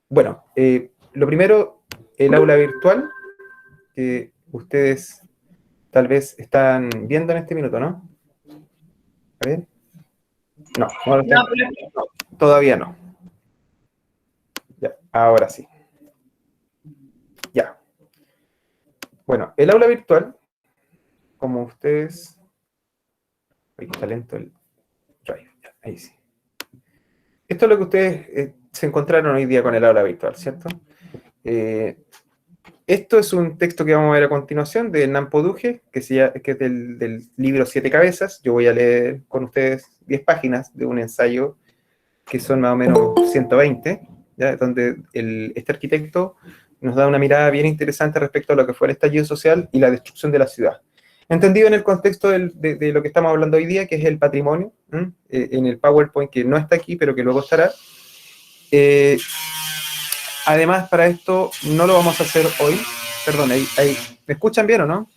Bueno, lo primero, el aula virtual, que ustedes tal vez están viendo en este minuto, ¿no? A ver. No, no lo están. No, todavía no. Ya, ahora sí. Ya. Bueno, el aula virtual, como ustedes... Ay, está lento el drive. Ya, ahí sí. Esto es lo que ustedes se encontraron hoy día con el aula virtual, ¿cierto? Esto es un texto que vamos a ver a continuación de Hernán Poduje, que es del libro Siete Cabezas. Yo voy a leer con ustedes 10 páginas de un ensayo que son más o menos 120, ¿ya? Donde este arquitecto nos da una mirada bien interesante respecto a lo que fue el estallido social y la destrucción de la ciudad. Entendido en el contexto de lo que estamos hablando hoy día, que es el patrimonio, en el PowerPoint que no está aquí, pero que luego estará. Además, para esto no lo vamos a hacer hoy. Perdón, ahí. ¿Me escuchan bien o no?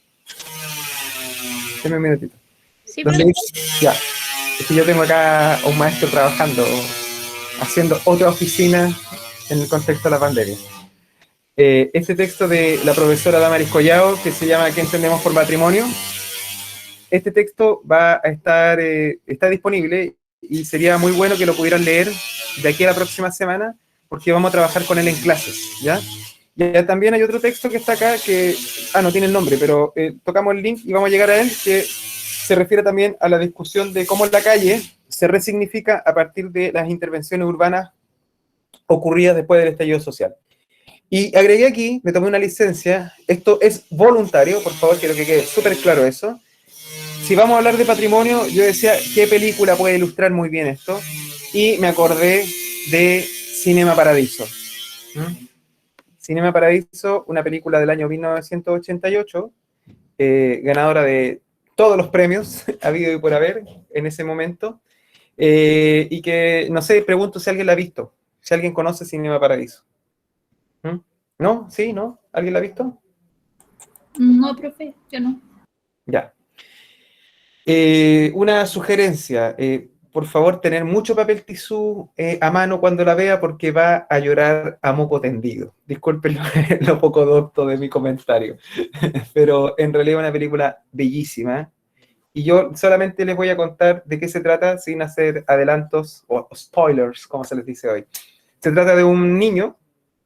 Denme un minutito. Sí, Ya. Es que yo tengo acá a un maestro trabajando, haciendo otra oficina en el contexto de la pandemia. Este texto de la profesora Damaris Collao, que se llama ¿Qué entendemos por matrimonio? Este texto va a estar, está disponible y sería muy bueno que lo pudieran leer de aquí a la próxima semana, porque vamos a trabajar con él en clases, ¿ya? Ya también hay otro texto que está acá que, no tiene el nombre, pero tocamos el link y vamos a llegar a él, que se refiere también a la discusión de cómo la calle se resignifica a partir de las intervenciones urbanas ocurridas después del estallido social. Y agregué aquí, me tomé una licencia, esto es voluntario, por favor, quiero que quede súper claro eso. Si vamos a hablar de patrimonio, yo decía, ¿qué película puede ilustrar muy bien esto? Y me acordé de Cinema Paradiso. Cinema Paradiso, una película del año 1988, ganadora de todos los premios habido y por haber en ese momento, y que, no sé, pregunto si alguien la ha visto, si alguien conoce Cinema Paradiso. ¿No? ¿Sí? ¿No? ¿Alguien la ha visto? No, profe, yo no. Ya. Una sugerencia, por favor, tener mucho papel tisú a mano cuando la vea porque va a llorar a moco tendido. Disculpen lo poco docto de mi comentario, pero en realidad es una película bellísima y yo solamente les voy a contar de qué se trata sin hacer adelantos o spoilers, como se les dice hoy. Se trata de un niño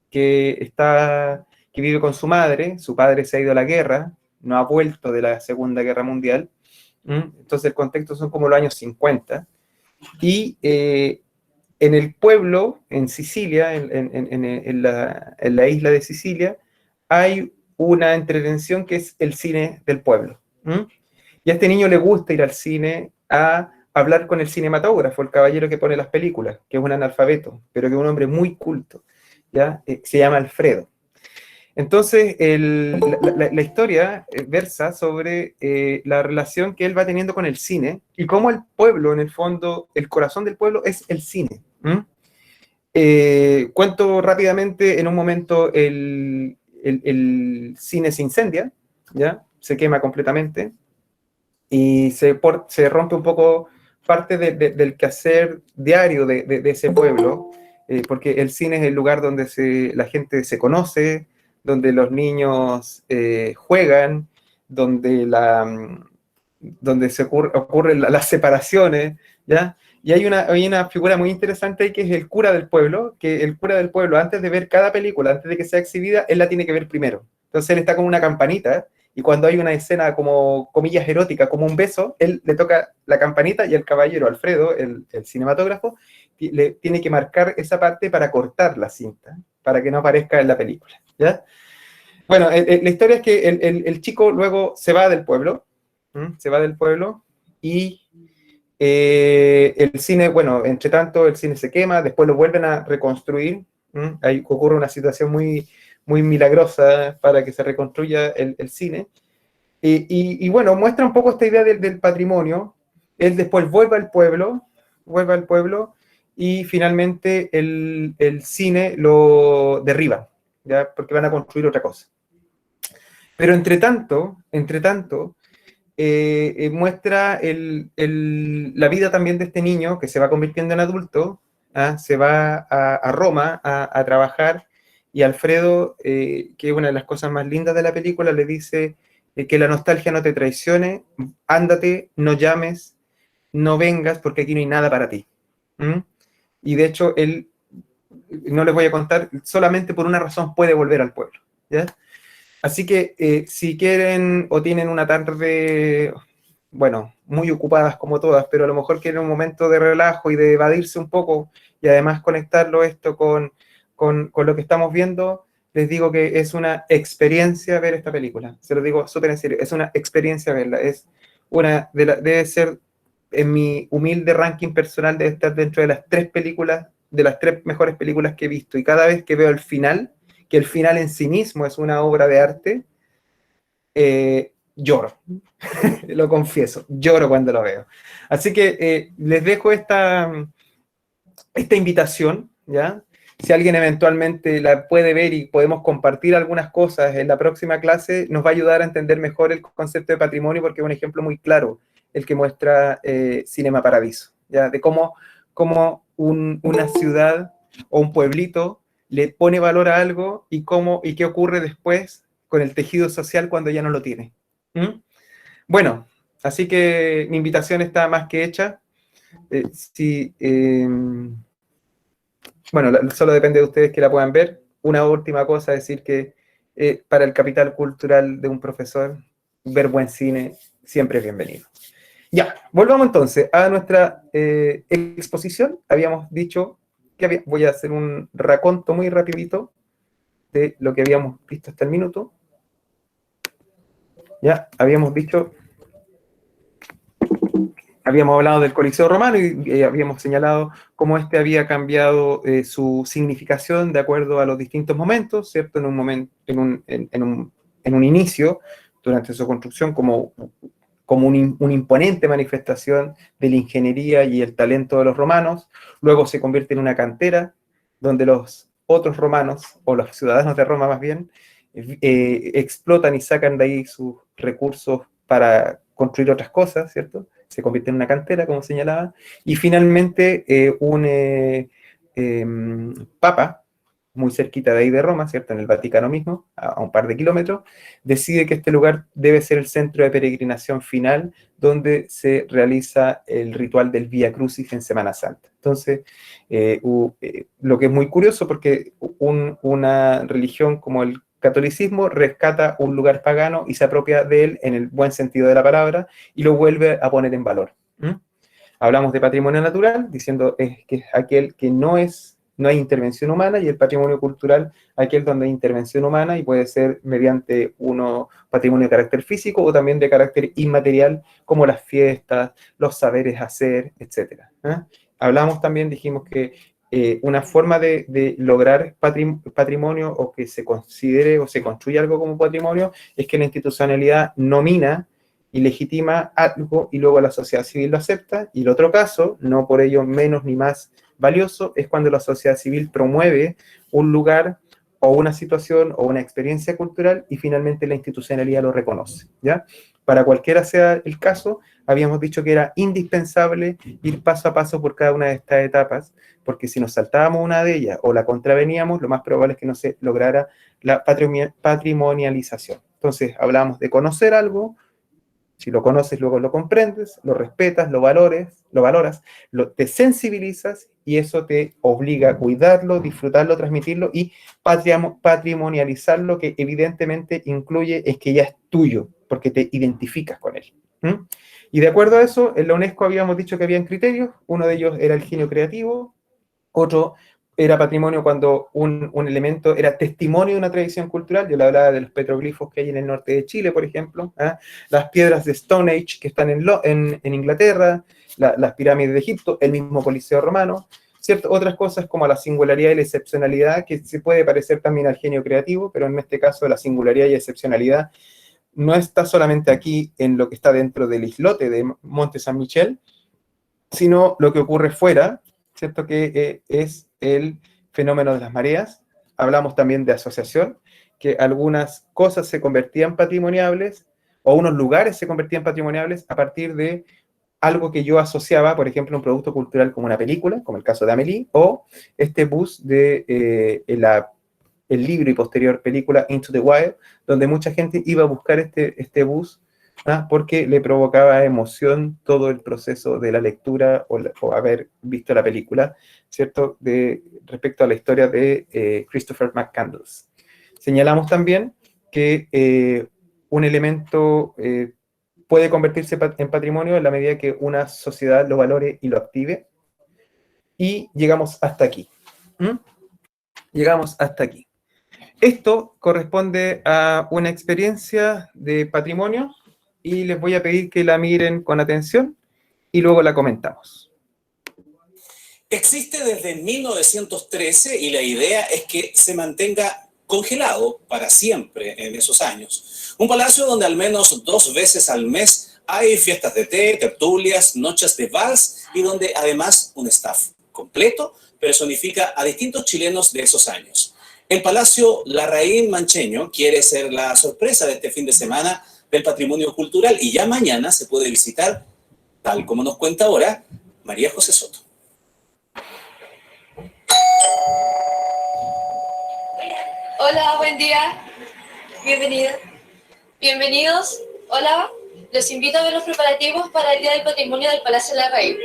que vive con su padre se ha ido a la guerra, no ha vuelto de la Segunda Guerra Mundial. Entonces el contexto son como los años 50, y en el pueblo, en Sicilia, en la isla de Sicilia, hay una entretención que es el cine del pueblo. Y a este niño le gusta ir al cine a hablar con el cinematógrafo, el caballero que pone las películas, que es un analfabeto, pero que es un hombre muy culto, ¿ya? Se llama Alfredo. Entonces, la historia versa sobre la relación que él va teniendo con el cine y cómo el pueblo, en el fondo, el corazón del pueblo es el cine. Cuento rápidamente, en un momento el cine se incendia, ¿ya? Se quema completamente y se rompe un poco parte del quehacer diario de ese pueblo, porque el cine es el lugar donde la gente se conoce, donde los niños juegan, donde ocurren las separaciones, ¿ya? Y hay una figura muy interesante ahí que es el cura del pueblo, que el cura del pueblo, antes de ver cada película, antes de que sea exhibida, él la tiene que ver primero. Entonces él está con una campanita, y cuando hay una escena como, comillas, erótica, como un beso, él le toca la campanita y el caballero Alfredo, el cinematógrafo, le tiene que marcar esa parte para cortar la cinta, para que no aparezca en la película, ¿ya? Bueno, la historia es que el chico luego se va del pueblo, y el cine, bueno, entre tanto el cine se quema, después lo vuelven a reconstruir, ahí ocurre una situación muy, muy milagrosa para que se reconstruya el cine, y bueno, muestra un poco esta idea del patrimonio. Él después vuelve al pueblo, y finalmente el cine lo derriba, ¿ya? Porque van a construir otra cosa. Pero entre tanto, muestra la vida también de este niño que se va convirtiendo en adulto, ¿ah? Se va a Roma a trabajar y Alfredo, que es una de las cosas más lindas de la película, le dice que la nostalgia no te traicione, ándate, no llames, no vengas porque aquí no hay nada para ti. ¿Mm? Y de hecho, él, no les voy a contar, solamente por una razón puede volver al pueblo. ¿Ya? Así que si quieren o tienen una tarde, bueno, muy ocupadas como todas, pero a lo mejor quieren un momento de relajo y de evadirse un poco y además conectarlo esto con lo que estamos viendo, les digo que es una experiencia ver esta película. Se lo digo súper en serio, es una experiencia verla. Es una debe ser, en mi humilde ranking personal, debe estar dentro de las 3 películas, de las 3 mejores películas que he visto. Y cada vez que veo el final, que el final en sí mismo es una obra de arte, lloro, lo confieso, lloro cuando lo veo. Así que les dejo esta invitación, ¿ya? Si alguien eventualmente la puede ver y podemos compartir algunas cosas en la próxima clase, nos va a ayudar a entender mejor el concepto de patrimonio, porque es un ejemplo muy claro el que muestra Cinema Paradiso, ¿ya? De cómo una ciudad o un pueblito le pone valor a algo y qué ocurre después con el tejido social cuando ya no lo tiene. ¿Mm? Bueno, así que mi invitación está más que hecha. Si, bueno, solo depende de ustedes que la puedan ver. Una última cosa, decir que para el capital cultural de un profesor, ver buen cine siempre es bienvenido. Ya, volvamos entonces a nuestra exposición. Habíamos dicho que voy a hacer un raconto muy rapidito de lo que habíamos visto hasta el minuto. Ya, habíamos hablado del Coliseo Romano y habíamos señalado cómo este había cambiado su significación de acuerdo a los distintos momentos, ¿cierto? En un inicio, durante su construcción, como una imponente manifestación de la ingeniería y el talento de los romanos. Luego se convierte en una cantera donde los otros romanos, o los ciudadanos de Roma más bien, explotan y sacan de ahí sus recursos para construir otras cosas, ¿cierto? Se convierte en una cantera, como señalaba, y finalmente un papa, muy cerquita de ahí de Roma, ¿cierto? En el Vaticano mismo, a un par de kilómetros, decide que este lugar debe ser el centro de peregrinación final, donde se realiza el ritual del Vía Crucis en Semana Santa. Entonces, lo que es muy curioso, porque una religión como el catolicismo rescata un lugar pagano y se apropia de él en el buen sentido de la palabra y lo vuelve a poner en valor. ¿Mm? Hablamos de patrimonio natural, diciendo que es aquel que no hay intervención humana, y el patrimonio cultural, aquel donde hay intervención humana, y puede ser mediante patrimonio de carácter físico o también de carácter inmaterial, como las fiestas, los saberes hacer, etc. Hablamos también, dijimos que una forma de lograr patrimonio, o que se considere o se construya algo como patrimonio, es que la institucionalidad nomina y legitima algo y luego la sociedad civil lo acepta. Y el otro caso, no por ello menos ni más valioso, es cuando la sociedad civil promueve un lugar o una situación o una experiencia cultural y finalmente la institucionalidad lo reconoce, ¿ya? Para cualquiera sea el caso, habíamos dicho que era indispensable ir paso a paso por cada una de estas etapas, porque si nos saltábamos una de ellas o la contraveníamos, lo más probable es que no se lograra la patrimonialización. Entonces, hablamos de conocer algo. Si lo conoces, luego lo comprendes, lo respetas, lo valoras, te sensibilizas, y eso te obliga a cuidarlo, disfrutarlo, transmitirlo y patrimonializarlo, que evidentemente incluye es que ya es tuyo, porque te identificas con él. ¿Mm? Y de acuerdo a eso, en la UNESCO habíamos dicho que habían criterios. Uno de ellos era el genio creativo, otro era patrimonio cuando un elemento era testimonio de una tradición cultural. Yo le hablaba de los petroglifos que hay en el norte de Chile, por ejemplo, las piedras de Stone Age que están en Inglaterra, las pirámides de Egipto, el mismo Coliseo Romano, ¿cierto? Otras cosas como la singularidad y la excepcionalidad, que se puede parecer también al genio creativo, pero en este caso la singularidad y excepcionalidad no está solamente aquí en lo que está dentro del islote de Monte San Michel, sino lo que ocurre fuera, ¿cierto? Que es el fenómeno de las mareas. Hablamos también de asociación, que algunas cosas se convertían patrimoniables, o unos lugares se convertían patrimoniables a partir de algo que yo asociaba, por ejemplo, un producto cultural como una película, como el caso de Amélie, o este bus de el libro y posterior película Into the Wild, donde mucha gente iba a buscar este bus, porque le provocaba emoción todo el proceso de la lectura o haber visto la película, ¿cierto? Respecto a la historia de Christopher McCandless. Señalamos también que un elemento puede convertirse en patrimonio en la medida que una sociedad lo valore y lo active. Y llegamos hasta aquí. Llegamos hasta aquí. Esto corresponde a una experiencia de patrimonio y les voy a pedir que la miren con atención y luego la comentamos. Existe desde 1913 y la idea es que se mantenga congelado para siempre en esos años. Un palacio donde al menos 2 veces al mes hay fiestas de té, tertulias, noches de vals y donde además un staff completo personifica a distintos chilenos de esos años. El Palacio Larraín Mancheño quiere ser la sorpresa de este fin de semana del patrimonio cultural y ya mañana se puede visitar, tal como nos cuenta ahora María José Soto. Hola, buen día. Bienvenido. Bienvenidos. Hola. Los invito a ver los preparativos para el Día del Patrimonio del Palacio Larraín.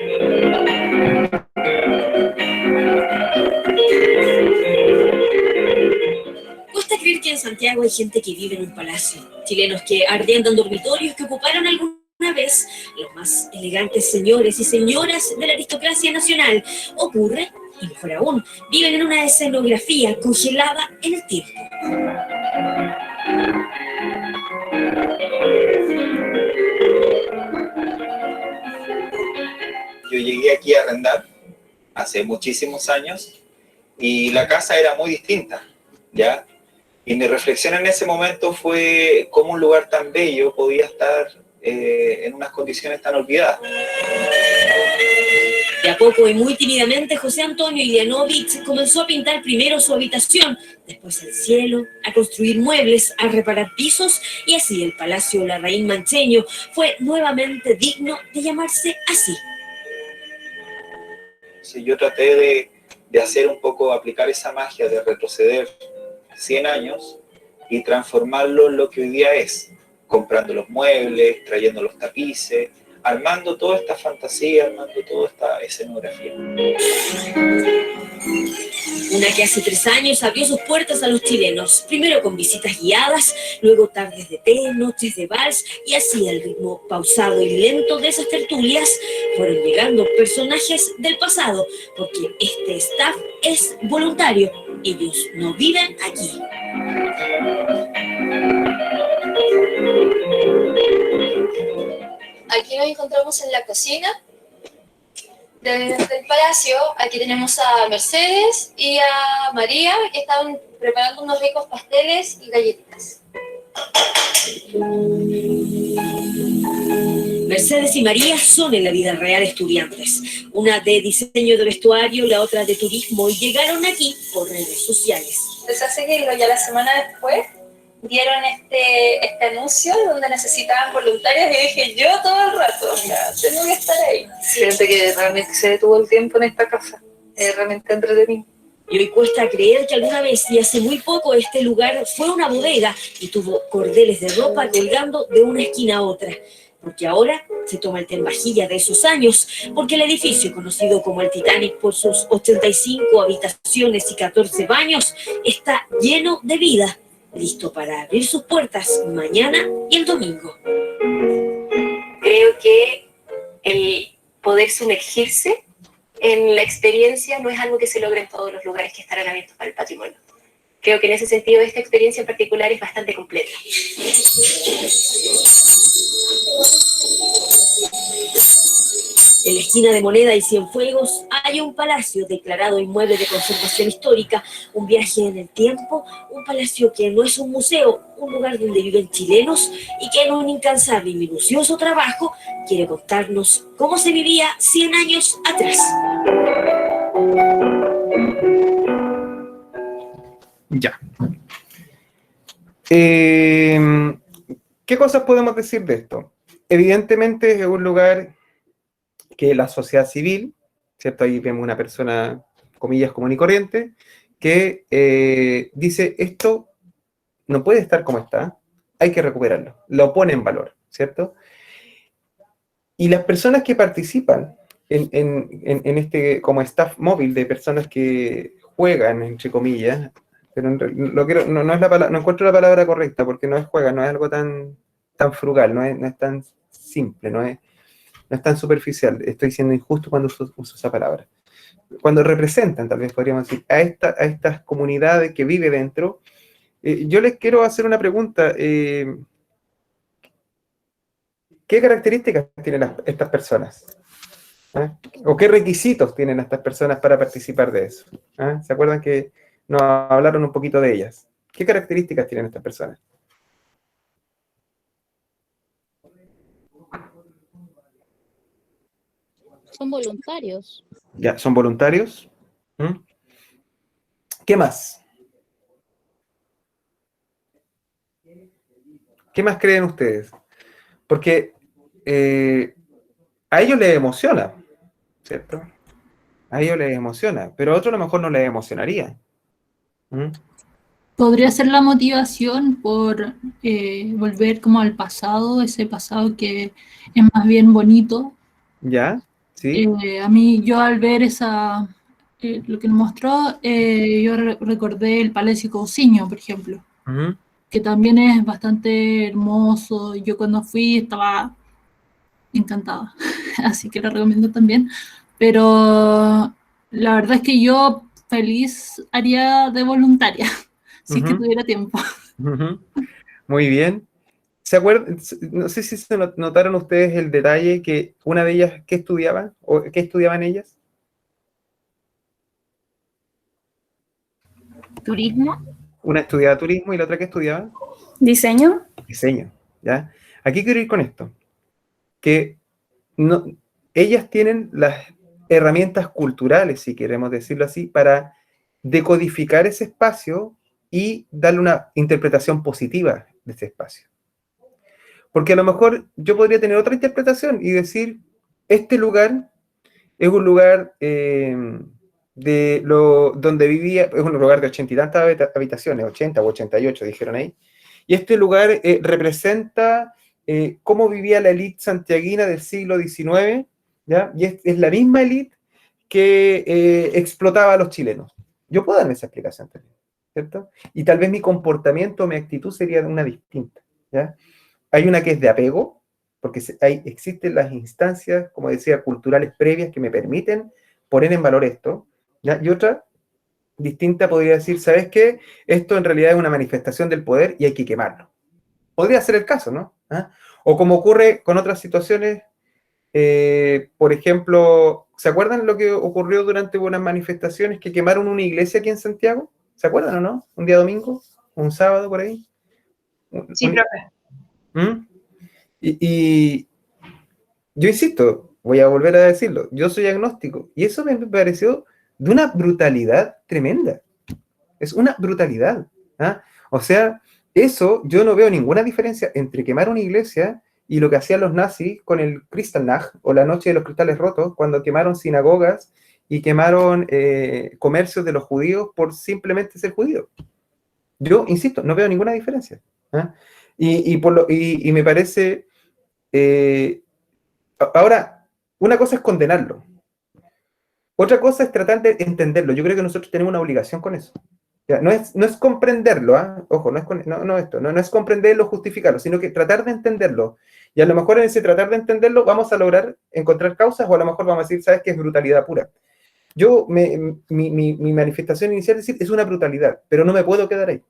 Cuesta creer que en Santiago hay gente que vive en un palacio, chilenos que arriendan dormitorios que ocuparon alguna vez los más elegantes señores y señoras de la aristocracia nacional. Ocurre, y mejor aún, viven en una escenografía congelada en el tiempo. Yo llegué aquí a arrendar hace muchísimos años y la casa era muy distinta, ¿ya? Y mi reflexión en ese momento fue cómo un lugar tan bello podía estar en unas condiciones tan olvidadas. De a poco y muy tímidamente, José Antonio Ilianovich comenzó a pintar primero su habitación, después el cielo, a construir muebles, a reparar pisos, y así el Palacio Larraín Mancheño fue nuevamente digno de llamarse así. Sí, yo traté de hacer un poco, aplicar esa magia de retroceder 100 años y transformarlo en lo que hoy día es, comprando los muebles, trayendo los tapices, armando toda esta fantasía, armando toda esta escenografía. Una que hace 3 años abrió sus puertas a los chilenos, primero con visitas guiadas, luego tardes de té, noches de vals, y así al ritmo pausado y lento de esas tertulias fueron llegando personajes del pasado, porque este staff es voluntario, ellos no viven aquí. Aquí nos encontramos en la cocina del palacio. Aquí tenemos a Mercedes y a María, que estaban preparando unos ricos pasteles y galletitas. Mercedes y María son en la vida real estudiantes, una de diseño de vestuario, la otra de turismo, y llegaron aquí por redes sociales. Les hace que ya la semana después dieron este anuncio donde necesitaban voluntarios y dije yo todo el rato, tengo que estar ahí. Siente que realmente se detuvo el tiempo en esta casa. Es realmente entretenido. Y hoy cuesta creer que alguna vez, y hace muy poco, este lugar fue una bodega y tuvo cordeles de ropa colgando de una esquina a otra. Porque ahora se toma el té en vajilla de esos años, porque el edificio, conocido como el Titanic por sus 85 habitaciones y 14 baños, está lleno de vida, listo para abrir sus puertas mañana y el domingo. Creo que el poder sumergirse en la experiencia no es algo que se logra en todos los lugares que estarán abiertos para el patrimonio. Creo que en ese sentido esta experiencia en particular es bastante completa. En la esquina de Moneda y Cienfuegos hay un palacio declarado inmueble de conservación histórica, un viaje en el tiempo, un palacio que no es un museo, un lugar donde viven chilenos y que en un incansable y minucioso trabajo quiere contarnos cómo se vivía 100 años atrás. Ya. ¿Qué cosas podemos decir de esto? Evidentemente es un lugar que la sociedad civil, ¿cierto? Ahí vemos una persona, comillas, común y corriente, que dice, esto no puede estar como está, hay que recuperarlo, lo pone en valor, ¿cierto? Y las personas que participan en este, como staff móvil de personas que juegan, entre comillas, pero no es no encuentro la palabra correcta, porque no es juega, no es algo tan frugal, no es tan simple, no es tan superficial, estoy siendo injusto cuando uso esa palabra. Cuando representan, tal vez podríamos decir, a estas comunidades que vive dentro, yo les quiero hacer una pregunta. ¿Qué características tienen estas personas? ¿Ah? ¿O qué requisitos tienen estas personas para participar de eso? ¿Ah? ¿Se acuerdan que nos hablaron un poquito de ellas? ¿Qué características tienen estas personas? Son voluntarios. Ya, ¿son voluntarios? ¿Mm? ¿Qué más? ¿Qué más creen ustedes? Porque a ellos les emociona, ¿cierto? A ellos les emociona, pero a otros a lo mejor no les emocionaría. ¿Mm? Podría ser la motivación por volver como al pasado, ese pasado que es más bien bonito. ¿Ya? ¿Sí? A mí, yo al ver lo que nos mostró, yo recordé el Palacio Cousiño, por ejemplo, Uh-huh. que también es bastante hermoso. Yo cuando fui estaba encantada, así que lo recomiendo también. Pero la verdad es que yo feliz haría de voluntaria, si es que Uh-huh. tuviera tiempo. Uh-huh. Muy bien. ¿Se acuerdan? No sé si se notaron ustedes el detalle que una de ellas, ¿qué estudiaba? ¿O qué estudiaban ellas? Turismo, Una estudiaba turismo y la otra ¿qué estudiaba? diseño, Diseño, ¿ya? Aquí quiero ir con esto, que no, ellas tienen las herramientas culturales, si queremos decirlo así, para decodificar ese espacio y darle una interpretación positiva de ese espacio. Porque a lo mejor yo podría tener otra interpretación y decir, este lugar es un lugar donde vivía, es un lugar de 80 y tantas habitaciones, 80 o 88 dijeron ahí, y este lugar representa cómo vivía la élite santiaguina del siglo XIX, ¿ya? Y es la misma élite que explotaba a los chilenos. Yo puedo darme esa explicación también, ¿cierto? Y tal vez mi comportamiento, mi actitud sería una distinta, ¿ya? Hay una que es de apego, porque existen las instancias, como decía, culturales previas que me permiten poner en valor esto, ¿ya? Y otra distinta podría decir, ¿sabes qué? Esto en realidad es una manifestación del poder y hay que quemarlo. Podría ser el caso, ¿no? ¿Ah? O como ocurre con otras situaciones, por ejemplo, ¿se acuerdan lo que ocurrió durante unas manifestaciones que quemaron una iglesia aquí en Santiago? ¿Se acuerdan o no? Un día domingo, un sábado por ahí. sí, profe. ¿Mm? Y yo insisto, voy a volver a decirlo, yo soy agnóstico, y eso me pareció de una brutalidad tremenda. Es una brutalidad. ¿Ah? O sea, eso yo no veo ninguna diferencia entre quemar una iglesia y lo que hacían los nazis con el Kristallnacht o la Noche de los Cristales Rotos, cuando quemaron sinagogas y quemaron comercios de los judíos por simplemente ser judíos. Yo insisto, no veo ninguna diferencia. ¿Ah? Y me parece... ahora, una cosa es condenarlo. Otra cosa es tratar de entenderlo. Yo creo que nosotros tenemos una obligación con eso. Ya, no es comprenderlo, ¿eh? Ojo, no es comprenderlo, justificarlo, sino que tratar de entenderlo. Y a lo mejor en ese tratar de entenderlo vamos a lograr encontrar causas o a lo mejor vamos a decir, ¿sabes qué? Es brutalidad pura. Mi manifestación inicial es decir, es una brutalidad, pero no me puedo quedar ahí.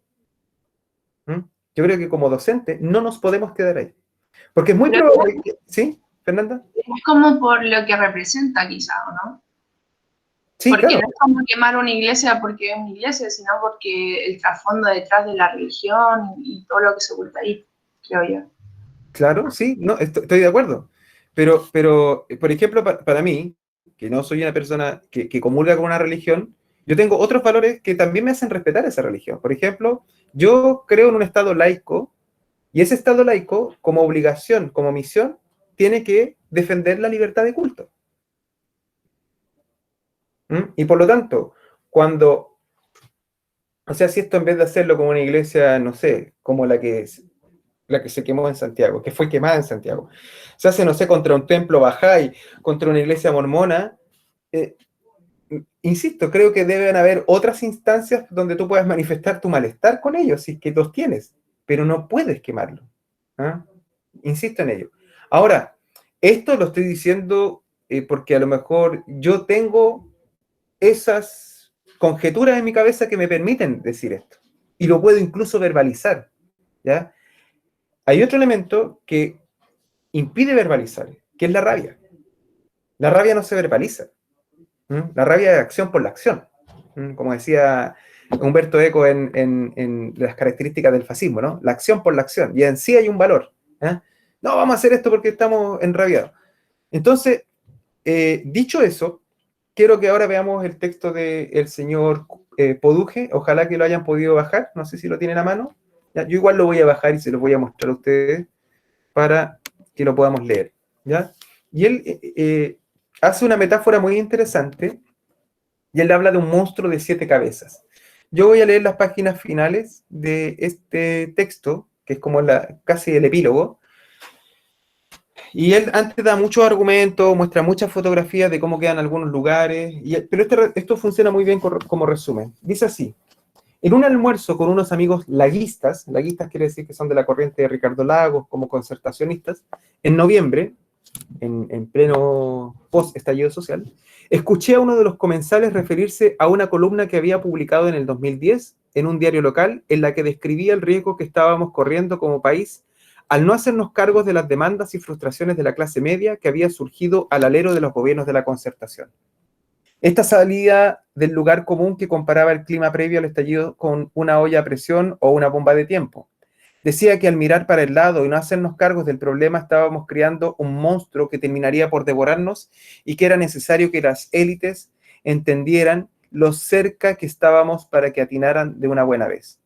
Yo creo que como docente no nos podemos quedar ahí. Porque es muy probable que... ¿Sí, Fernanda? Es como por lo que representa quizá, ¿no? Sí, porque claro. no es como quemar una iglesia porque es una iglesia, sino porque el trasfondo detrás de la religión y todo lo que se oculta ahí, creo yo. Claro, sí, no, estoy de acuerdo. Pero por ejemplo, para mí, que no soy una persona que comulga con una religión, yo tengo otros valores que también me hacen respetar esa religión. Por ejemplo, yo creo en un Estado laico, y ese Estado laico, como obligación, como misión, tiene que defender la libertad de culto. Y por lo tanto, cuando, o sea, si esto en vez de hacerlo como una iglesia, no sé, como la que se quemó en Santiago, que fue quemada en Santiago, se hace, no sé, contra un templo bahá'í, contra una iglesia mormona, insisto, creo que deben haber otras instancias donde tú puedas manifestar tu malestar con ellos, si es que los tienes, pero no puedes quemarlo. ¿Ah? Insisto en ello. Ahora, esto lo estoy diciendo porque a lo mejor yo tengo esas conjeturas en mi cabeza que me permiten decir esto. Y lo puedo incluso verbalizar. ¿Ya? Hay otro elemento que impide verbalizar, que es la rabia. La rabia no se verbaliza. La rabia es acción por la acción. Como decía Humberto Eco en las características del fascismo, ¿no? La acción por la acción. Y en sí hay un valor. No, vamos a hacer esto porque estamos enrabiados. Entonces, dicho eso, quiero que ahora veamos el texto del señor Poduje. Ojalá que lo hayan podido bajar. No sé si lo tienen a mano. ¿Ya? Yo igual lo voy a bajar y se lo voy a mostrar a ustedes para que lo podamos leer. ¿Ya? Y él hace una metáfora muy interesante y él habla de un monstruo de 7 cabezas. Yo voy a leer las páginas finales de este texto, que es como casi el epílogo, y él antes da muchos argumentos, muestra muchas fotografías de cómo quedan algunos lugares, pero esto funciona muy bien como resumen. Dice así: en un almuerzo con unos amigos laguistas quiere decir que son de la corriente de Ricardo Lagos, como concertacionistas, en noviembre, en pleno post-estallido social, escuché a uno de los comensales referirse a una columna que había publicado en el 2010 en un diario local en la que describía el riesgo que estábamos corriendo como país al no hacernos cargos de las demandas y frustraciones de la clase media que había surgido al alero de los gobiernos de la concertación. Esta salida del lugar común que comparaba el clima previo al estallido con una olla a presión o una bomba de tiempo. Decía que al mirar para el lado y no hacernos cargos del problema estábamos creando un monstruo que terminaría por devorarnos y que era necesario que las élites entendieran lo cerca que estábamos para que atinaran de una buena vez.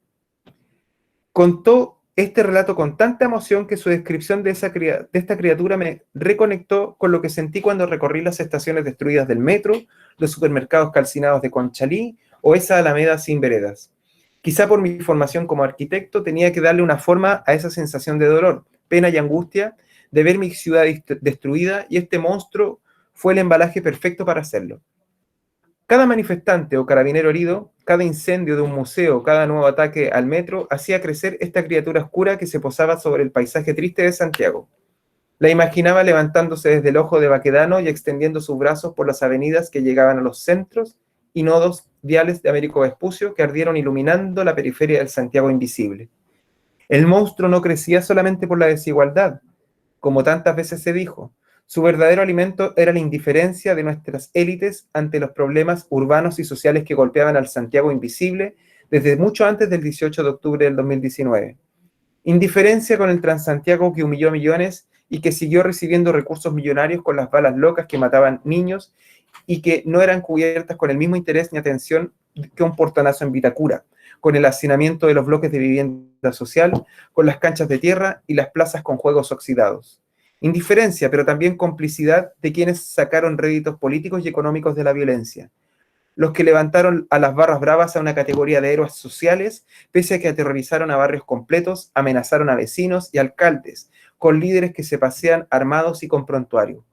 Contó este relato con tanta emoción que su descripción de esta criatura me reconectó con lo que sentí cuando recorrí las estaciones destruidas del metro, los supermercados calcinados de Conchalí o esa alameda sin veredas. Quizá por mi formación como arquitecto tenía que darle una forma a esa sensación de dolor, pena y angustia de ver mi ciudad destruida, y este monstruo fue el embalaje perfecto para hacerlo. Cada manifestante o carabinero herido, cada incendio de un museo, cada nuevo ataque al metro hacía crecer esta criatura oscura que se posaba sobre el paisaje triste de Santiago. La imaginaba levantándose desde el ojo de Baquedano y extendiendo sus brazos por las avenidas que llegaban a los centros y nodos viales de Américo Vespucio que ardieron iluminando la periferia del Santiago invisible. El monstruo no crecía solamente por la desigualdad, como tantas veces se dijo. Su verdadero alimento era la indiferencia de nuestras élites ante los problemas urbanos y sociales que golpeaban al Santiago invisible desde mucho antes del 18 de octubre del 2019. Indiferencia con el Transantiago que humilló a millones y que siguió recibiendo recursos millonarios con las balas locas que mataban niños y que no eran cubiertas con el mismo interés ni atención que un portonazo en Vitacura, con el hacinamiento de los bloques de vivienda social, con las canchas de tierra y las plazas con juegos oxidados. Indiferencia, pero también complicidad de quienes sacaron réditos políticos y económicos de la violencia. Los que levantaron a las barras bravas a una categoría de héroes sociales, pese a que aterrorizaron a barrios completos, amenazaron a vecinos y alcaldes, con líderes que se pasean armados y con prontuario.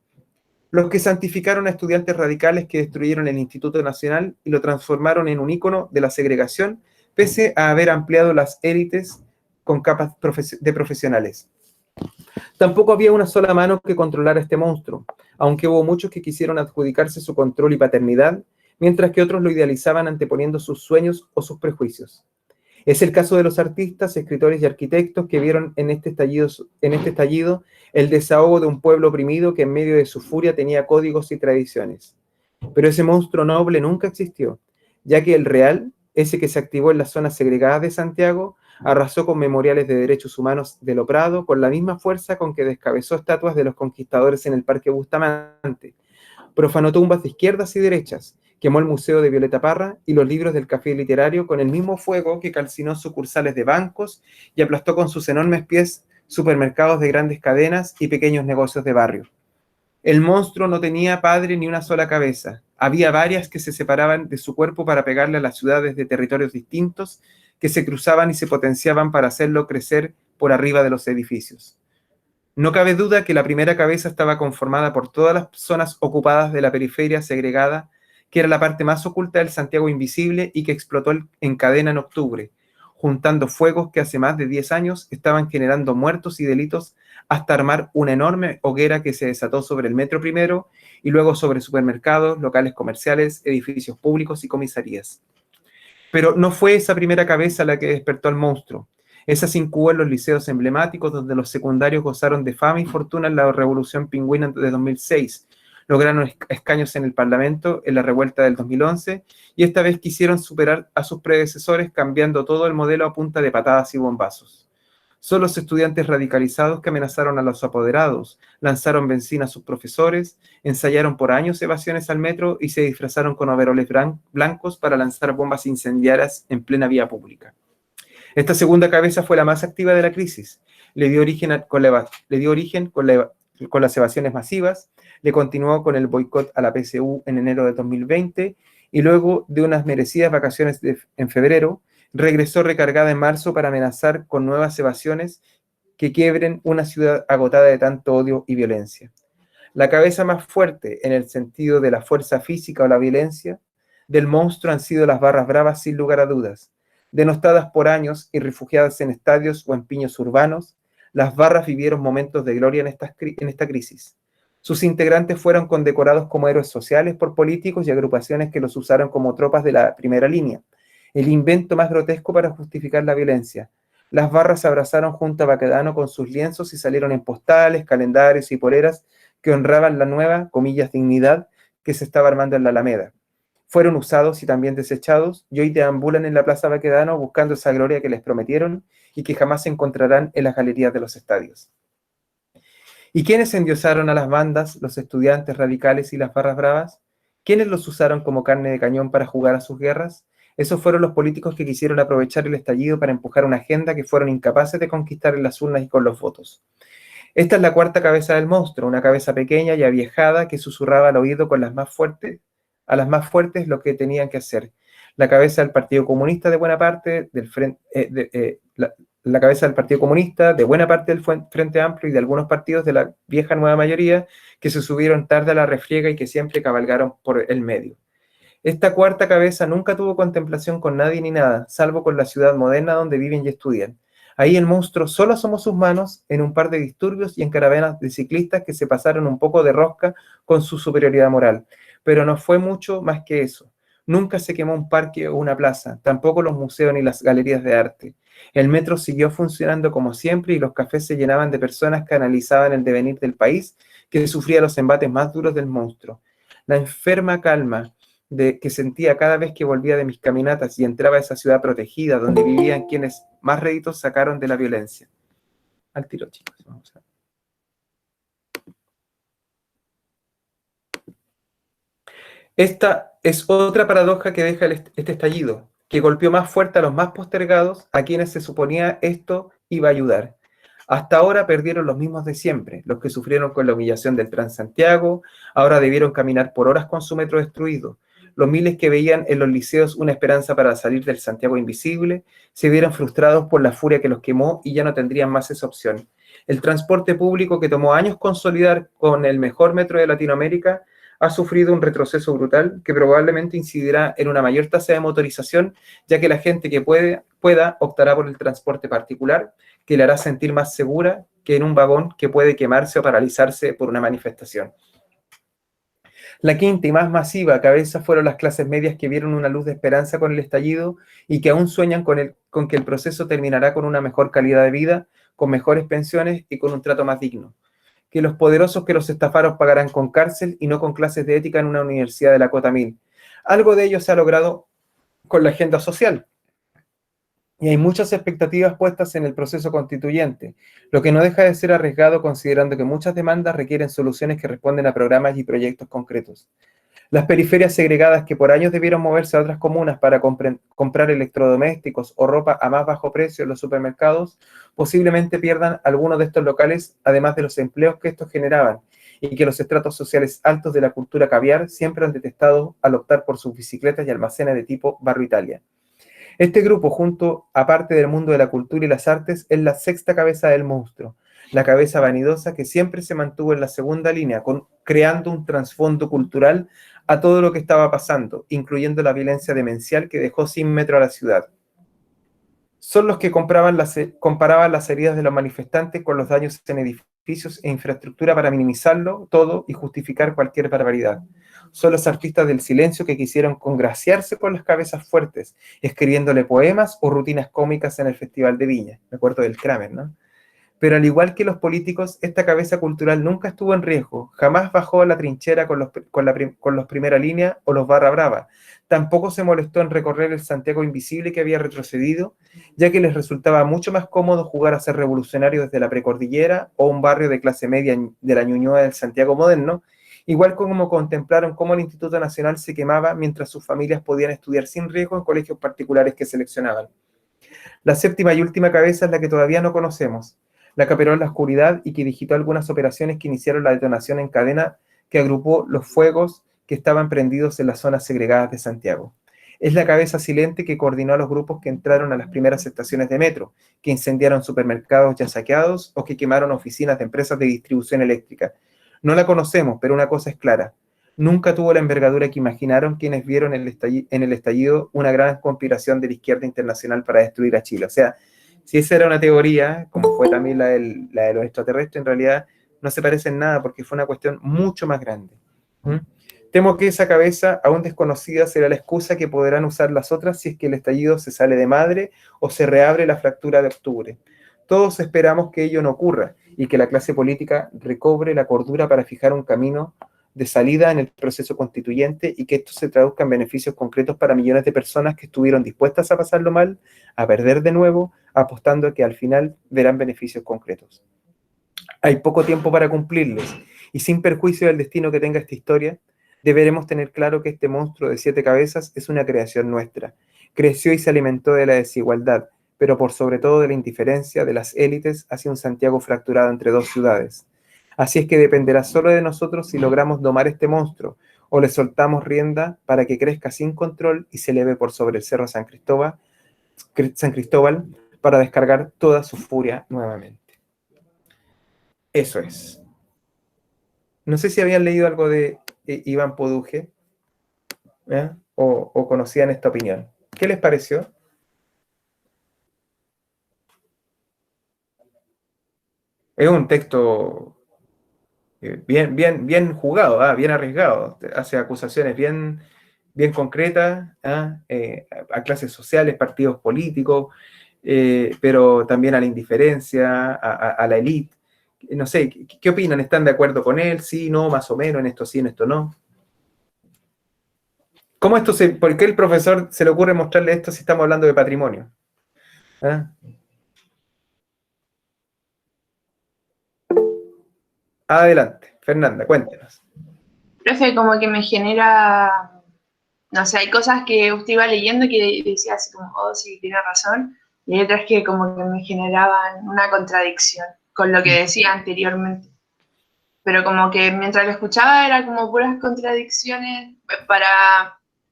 Los que santificaron a estudiantes radicales que destruyeron el Instituto Nacional y lo transformaron en un ícono de la segregación, pese a haber ampliado las élites con capas de profesionales. Tampoco había una sola mano que controlara este monstruo, aunque hubo muchos que quisieron adjudicarse su control y paternidad, mientras que otros lo idealizaban anteponiendo sus sueños o sus prejuicios. Es el caso de los artistas, escritores y arquitectos que vieron en este estallido el desahogo de un pueblo oprimido que en medio de su furia tenía códigos y tradiciones. Pero ese monstruo noble nunca existió, ya que el real, ese que se activó en las zonas segregadas de Santiago, arrasó con memoriales de derechos humanos de Lo Prado con la misma fuerza con que descabezó estatuas de los conquistadores en el Parque Bustamante, profanó tumbas de izquierdas y derechas, quemó el Museo de Violeta Parra y los libros del Café Literario con el mismo fuego que calcinó sucursales de bancos y aplastó con sus enormes pies supermercados de grandes cadenas y pequeños negocios de barrio. El monstruo no tenía padre ni una sola cabeza, Había varias que se separaban de su cuerpo para pegarle a las ciudades de territorios distintos, que se cruzaban y se potenciaban para hacerlo crecer por arriba de los edificios. No cabe duda que la primera cabeza estaba conformada por todas las zonas ocupadas de la periferia segregada, que era la parte más oculta del Santiago invisible y que explotó en cadena en octubre, juntando fuegos que hace más de 10 años estaban generando muertos y delitos hasta armar una enorme hoguera que se desató sobre el Metro Primero y luego sobre supermercados, locales comerciales, edificios públicos y comisarías. Pero no fue esa primera cabeza la que despertó al monstruo. Esa se incubó en los liceos emblemáticos, donde los secundarios gozaron de fama y fortuna en la Revolución Pingüina de 2006, lograron escaños en el Parlamento en la revuelta del 2011, y esta vez quisieron superar a sus predecesores cambiando todo el modelo a punta de patadas y bombazos. Son los estudiantes radicalizados que amenazaron a los apoderados, lanzaron benzina a sus profesores, ensayaron por años evasiones al metro y se disfrazaron con overoles blancos para lanzar bombas incendiarias en plena vía pública. Esta segunda cabeza fue la más activa de la crisis. Le dio origen con las evasiones masivas, le continuó con el boicot a la PSU en enero de 2020 y luego de unas merecidas vacaciones en febrero, regresó recargada en marzo para amenazar con nuevas evasiones que quiebren una ciudad agotada de tanto odio y violencia. La cabeza más fuerte, en el sentido de la fuerza física o la violencia, del monstruo han sido las barras bravas sin lugar a dudas. Denostadas por años y refugiadas en estadios o en piños urbanos, las barras vivieron momentos de gloria en esta crisis. Sus integrantes fueron condecorados como héroes sociales por políticos y agrupaciones que los usaron como tropas de la primera línea, el invento más grotesco para justificar la violencia. Las barras se abrazaron junto a Baquedano con sus lienzos y salieron en postales, calendarios y poleras que honraban la nueva, comillas, dignidad que se estaba armando en la Alameda. Fueron usados y también desechados, y hoy deambulan en la Plaza Baquedano buscando esa gloria que les prometieron y que jamás se encontrarán en las galerías de los estadios. ¿Y quiénes endiosaron a las bandas, los estudiantes radicales y las barras bravas? ¿Quiénes los usaron como carne de cañón para jugar a sus guerras? Esos fueron los políticos que quisieron aprovechar el estallido para empujar una agenda que fueron incapaces de conquistar en las urnas y con los votos. Esta es la cuarta cabeza del monstruo, una cabeza pequeña y aviejada que susurraba al oído con las más fuertes lo que tenían que hacer. La cabeza del Partido Comunista de buena parte del la cabeza del Partido Comunista, de buena parte del Frente Amplio y de algunos partidos de la vieja nueva mayoría que se subieron tarde a la refriega y que siempre cabalgaron por el medio. Esta cuarta cabeza nunca tuvo contemplación con nadie ni nada, salvo con la ciudad moderna donde viven y estudian. Ahí el monstruo solo asomó sus manos en un par de disturbios y en caravanas de ciclistas que se pasaron un poco de rosca con su superioridad moral. Pero no fue mucho más que eso. Nunca se quemó un parque o una plaza, tampoco los museos ni las galerías de arte. El metro siguió funcionando como siempre y los cafés se llenaban de personas que analizaban el devenir del país que sufría los embates más duros del monstruo. La enferma calma que sentía cada vez que volvía de mis caminatas y entraba a esa ciudad protegida donde vivían quienes más réditos sacaron de la violencia. Al tiro, chicos. Vamos a ver. Esta es otra paradoja que deja este estallido, que golpeó más fuerte a los más postergados, a quienes se suponía esto iba a ayudar. Hasta ahora perdieron los mismos de siempre, los que sufrieron con la humillación del Transantiago, ahora debieron caminar por horas con su metro destruido. Los miles que veían en los liceos una esperanza para salir del Santiago invisible, se vieron frustrados por la furia que los quemó y ya no tendrían más esa opción. El transporte público que tomó años consolidar con el mejor metro de Latinoamérica ha sufrido un retroceso brutal que probablemente incidirá en una mayor tasa de motorización, ya que la gente que pueda optará por el transporte particular, que le hará sentir más segura que en un vagón que puede quemarse o paralizarse por una manifestación. La quinta y más masiva cabeza fueron las clases medias que vieron una luz de esperanza con el estallido y que aún sueñan con que el proceso terminará con una mejor calidad de vida, con mejores pensiones y con un trato más digno. Que los poderosos que los estafaron pagarán con cárcel y no con clases de ética en una universidad de la cota 1000. Algo de ello se ha logrado con la agenda social. Y hay muchas expectativas puestas en el proceso constituyente, lo que no deja de ser arriesgado considerando que muchas demandas requieren soluciones que responden a programas y proyectos concretos. Las periferias segregadas que por años debieron moverse a otras comunas para comprar electrodomésticos o ropa a más bajo precio en los supermercados, posiblemente pierdan algunos de estos locales, además de los empleos que estos generaban, y que los estratos sociales altos de la cultura caviar siempre han detestado al optar por sus bicicletas y almacenes de tipo Barrio Italia. Este grupo, junto a parte del mundo de la cultura y las artes, es la sexta cabeza del monstruo, la cabeza vanidosa que siempre se mantuvo en la segunda línea, creando un trasfondo cultural a todo lo que estaba pasando, incluyendo la violencia demencial que dejó sin metro a la ciudad. Son los que comparaban las heridas de los manifestantes con los daños en edificios e infraestructura para minimizarlo todo y justificar cualquier barbaridad. Son los artistas del silencio que quisieron congraciarse con las cabezas fuertes, escribiéndole poemas o rutinas cómicas en el Festival de Viña. Me acuerdo del Kramer, ¿no? Pero al igual que los políticos, esta cabeza cultural nunca estuvo en riesgo, jamás bajó a la trinchera con los primera línea o los barra brava. Tampoco se molestó en recorrer el Santiago invisible que había retrocedido, ya que les resultaba mucho más cómodo jugar a ser revolucionarios desde la precordillera o un barrio de clase media de la Ñuñoa del Santiago moderno, igual como contemplaron cómo el Instituto Nacional se quemaba mientras sus familias podían estudiar sin riesgo en colegios particulares que seleccionaban. La séptima y última cabeza es la que todavía no conocemos, la que operó en la oscuridad y que digitó algunas operaciones que iniciaron la detonación en cadena que agrupó los fuegos que estaban prendidos en las zonas segregadas de Santiago. Es la cabeza silente que coordinó a los grupos que entraron a las primeras estaciones de metro, que incendiaron supermercados ya saqueados o que quemaron oficinas de empresas de distribución eléctrica. No la conocemos, pero una cosa es clara. Nunca tuvo la envergadura que imaginaron quienes vieron en el estallido una gran conspiración de la izquierda internacional para destruir a Chile. O sea, si esa era una teoría, como fue también la de los extraterrestres, en realidad no se parece en nada porque fue una cuestión mucho más grande. Temo que esa cabeza aún desconocida será la excusa que podrán usar las otras si es que el estallido se sale de madre o se reabre la fractura de octubre. Todos esperamos que ello no ocurra y que la clase política recobre la cordura para fijar un camino de salida en el proceso constituyente y que esto se traduzca en beneficios concretos para millones de personas que estuvieron dispuestas a pasarlo mal, a perder de nuevo, apostando a que al final verán beneficios concretos. Hay poco tiempo para cumplirles y sin perjuicio del destino que tenga esta historia, deberemos tener claro que este monstruo de 7 cabezas es una creación nuestra. Creció y se alimentó de la desigualdad, pero por sobre todo de la indiferencia de las élites hacia un Santiago fracturado entre dos ciudades. Así es que dependerá solo de nosotros si logramos domar este monstruo o le soltamos rienda para que crezca sin control y se eleve por sobre el cerro San Cristóbal para descargar toda su furia nuevamente. Eso es. No sé si habían leído algo de Iván Poduje, o conocían esta opinión. ¿Qué les pareció? Es un texto bien jugado, bien arriesgado. Hace acusaciones bien concretas a clases sociales, partidos políticos, pero también a la indiferencia, a la élite. No sé, ¿qué opinan? ¿Están de acuerdo con él? ¿Sí, no, más o menos? ¿En esto sí, en esto no? ¿Por qué el profesor se le ocurre mostrarle esto si estamos hablando de patrimonio? Adelante, Fernanda, cuéntenos. Profe, como que me genera, no sé, hay cosas que usted iba leyendo que decía así como, oh, sí, tiene razón, y hay otras que como que me generaban una contradicción con lo que decía anteriormente. Pero como que mientras lo escuchaba era como puras contradicciones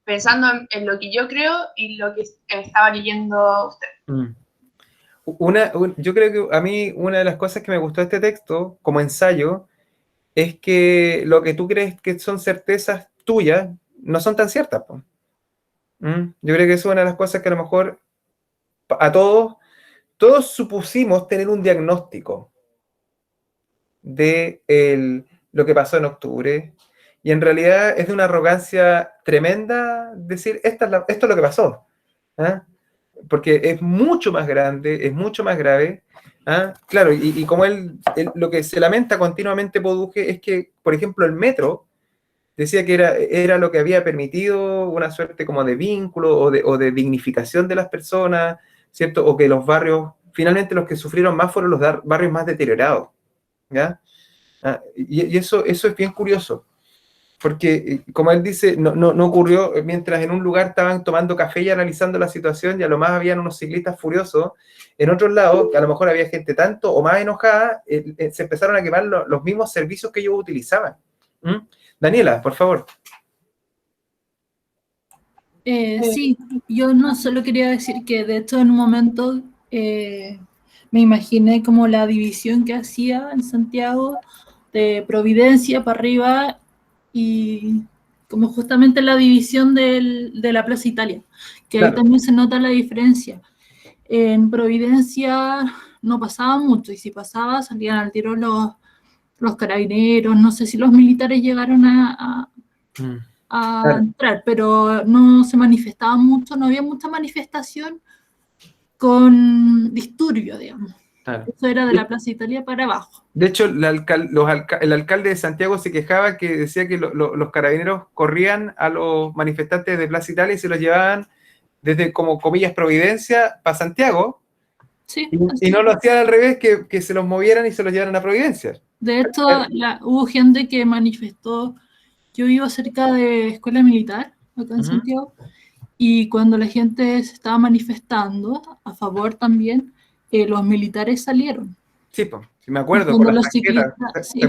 pensando en lo que yo creo y lo que estaba leyendo usted. Yo creo que a mí una de las cosas que me gustó de este texto, como ensayo, es que lo que tú crees que son certezas tuyas, no son tan ciertas. Yo creo que eso es una de las cosas que a lo mejor a todos supusimos tener un diagnóstico de lo que pasó en octubre, y en realidad es de una arrogancia tremenda decir, esto es lo que pasó, porque es mucho más grande, es mucho más grave. Claro, y como él lo que se lamenta continuamente Poduje es que, por ejemplo, el metro decía que era lo que había permitido una suerte como de vínculo o de dignificación de las personas, ¿cierto? O que los barrios, finalmente los que sufrieron más fueron los barrios más deteriorados, ¿ya? Y eso es bien curioso. porque, como él dice, no ocurrió mientras en un lugar estaban tomando café y analizando la situación, y a lo más habían unos ciclistas furiosos. En otros lados, que a lo mejor había gente tanto o más enojada, se empezaron a quemar los mismos servicios que ellos utilizaban. ¿Mm? Daniela, por favor. Sí, yo no solo quería decir que de hecho en un momento me imaginé como la división que hacía en Santiago de Providencia para arriba y como justamente la división de la Plaza Italia, que ahí Claro. también se nota la diferencia. En Providencia no pasaba mucho y si pasaba salían al tiro los carabineros, no sé si los militares llegaron a Claro. entrar, pero no se manifestaba mucho, no había mucha manifestación con disturbio, digamos. Claro. Eso era de la Plaza Italia para abajo. De hecho, el alcalde de Santiago se quejaba, que decía que los carabineros corrían a los manifestantes de Plaza Italia y se los llevaban desde, como comillas, Providencia para Santiago, Sí, y no lo hacían al revés, que se los movieran y se los llevaran a Providencia. de hecho, hubo gente que manifestó. Yo vivo cerca de escuela militar, acá en Santiago, y cuando la gente se estaba manifestando a favor también, los militares salieron. Sí, pues, sí me acuerdo, Cuando con las los tanquetas. ciclistas, sí.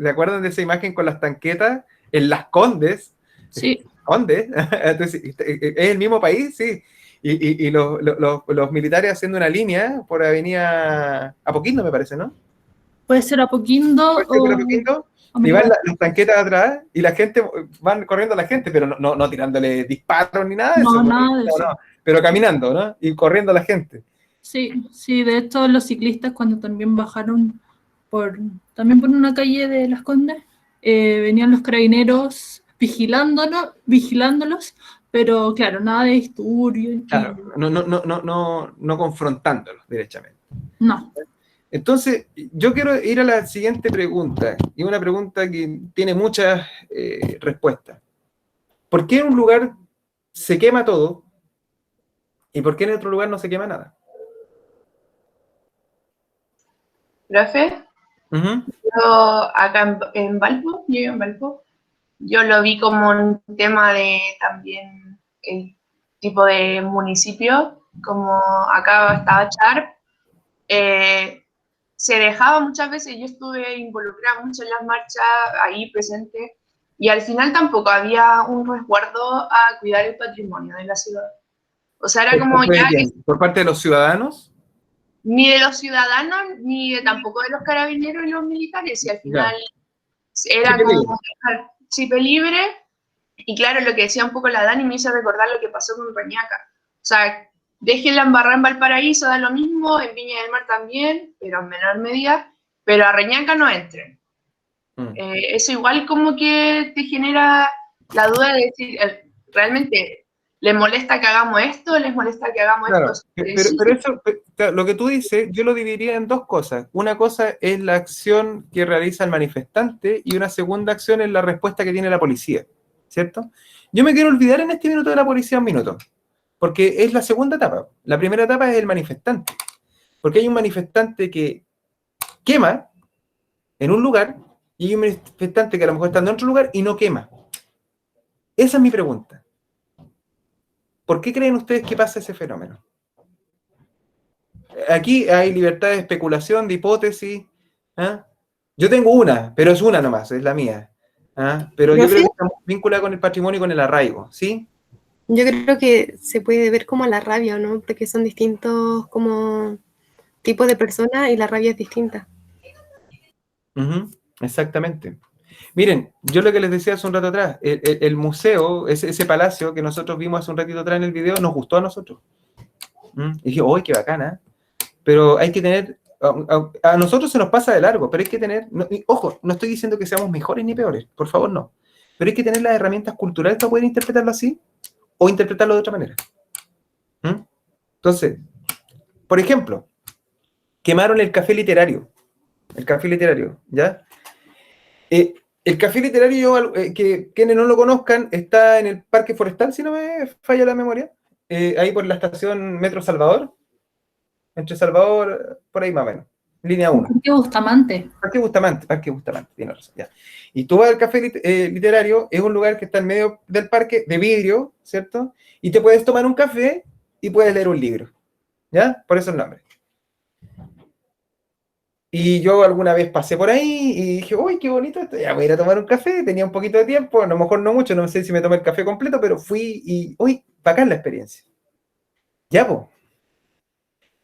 ¿Se acuerdan de esa imagen con las tanquetas en Las Condes? Sí. ¿Condes? Entonces, ¿es el mismo país? Sí. Y los militares haciendo una línea por Avenida Apoquindo, me parece, ¿no? Puede ser Apoquindo ¿Puede ser por Apoquindo? Y van las tanquetas atrás y la gente, van corriendo a la gente, pero no tirándole disparos ni nada de No, eso. nada de eso. No, pero caminando, ¿no? Y corriendo a la gente. Sí, de hecho los ciclistas cuando también bajaron también por una calle de Las Condes, venían los carabineros vigilándolos, pero claro, nada de disturbio. Claro, no confrontándolos derechamente. No. Entonces, yo quiero ir a la siguiente pregunta, y una pregunta que tiene muchas respuestas. ¿Por qué en un lugar se quema todo y por qué en otro lugar no se quema nada? ¿Profe? Yo acá en Valpo, yo vivo en Valpo, yo lo vi como un tema de también el tipo de municipio, como acá estaba Charp, se dejaba muchas veces, yo estuve involucrada mucho en las marchas, ahí presente, y al final tampoco había un resguardo a cuidar el patrimonio de la ciudad. O sea, era como ya que ¿Por parte de los ciudadanos? ni de los ciudadanos, ni de, tampoco de los carabineros y los militares, y al final era Chipe como libre. dejar chipe libre, y claro, lo que decía un poco la Dani me hizo recordar lo que pasó con Reñaca. O sea, déjenla embarrar en Valparaíso, da lo mismo, en Viña del Mar también, pero en menor medida, pero a Reñaca no entren. Eso igual como que te genera la duda de decir, ¿realmente les molesta que hagamos esto? ¿Les molesta que hagamos Claro, esto? pero eso, lo que tú dices, yo lo dividiría en dos cosas. Una cosa es la acción que realiza el manifestante y una segunda acción es la respuesta que tiene la policía, ¿cierto? Yo me quiero olvidar en este minuto de la policía un minuto, porque es la segunda etapa. La primera etapa es el manifestante, porque hay un manifestante que quema en un lugar y hay un manifestante que a lo mejor está en otro lugar y no quema. Esa es mi pregunta. ¿Por qué creen ustedes que pasa ese fenómeno? Aquí hay libertad de especulación, de hipótesis. ¿Ah? Yo tengo una, pero es una nomás, es la mía. ¿Ah? Pero yo creo que está vinculada con el patrimonio y con el arraigo, ¿sí? Yo creo que se puede ver como la rabia, ¿no? Porque son distintos como tipos de personas y la rabia es distinta. Exactamente. Miren, yo lo que les decía hace un rato atrás, el museo, ese palacio que nosotros vimos hace un ratito atrás en el video, nos gustó a nosotros. Y dije, ¡uy, qué bacana! Pero hay que tener, a nosotros se nos pasa de largo, pero hay que tener, ojo, no estoy diciendo que seamos mejores ni peores, por favor no, pero hay que tener las herramientas culturales para poder interpretarlo así o interpretarlo de otra manera. Entonces, por ejemplo, quemaron el café literario, ¿ya? El café literario, que quienes no lo conozcan, está en el Parque Forestal, si no me falla la memoria, ahí por la estación Metro Salvador, entre Salvador, por ahí más o menos. línea 1. Parque Bustamante. Parque Bustamante, tiene razón, ya. Y tú vas al café literario, es un lugar que está en medio del parque, de vidrio, ¿cierto? Y te puedes tomar un café y puedes leer un libro, ¿ya? Por eso el nombre. Y yo alguna vez pasé por ahí y dije, uy, qué bonito esto, ya voy a ir a tomar un café, tenía un poquito de tiempo, a lo mejor no mucho, no sé si me tomé el café completo, pero fui y, uy, bacán la experiencia. Ya, pues.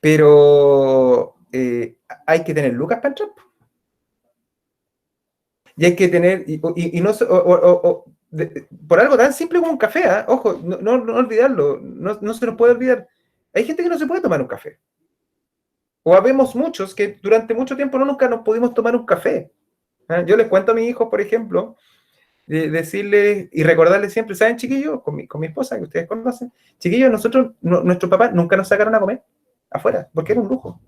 Pero hay que tener lucas para entrar. Y hay que tener, y no, por algo tan simple como un café, ¿eh? Ojo, no olvidarlo, no se nos puede olvidar. Hay gente que no se puede tomar un café. O habemos muchos que durante mucho tiempo nunca nos pudimos tomar un café. ¿Eh? Yo les cuento a mis hijos, por ejemplo, decirles y recordarles siempre, ¿saben, chiquillos? Con mi esposa, que ustedes conocen, chiquillos, nuestros papás nunca nos sacaron a comer afuera, porque era un lujo.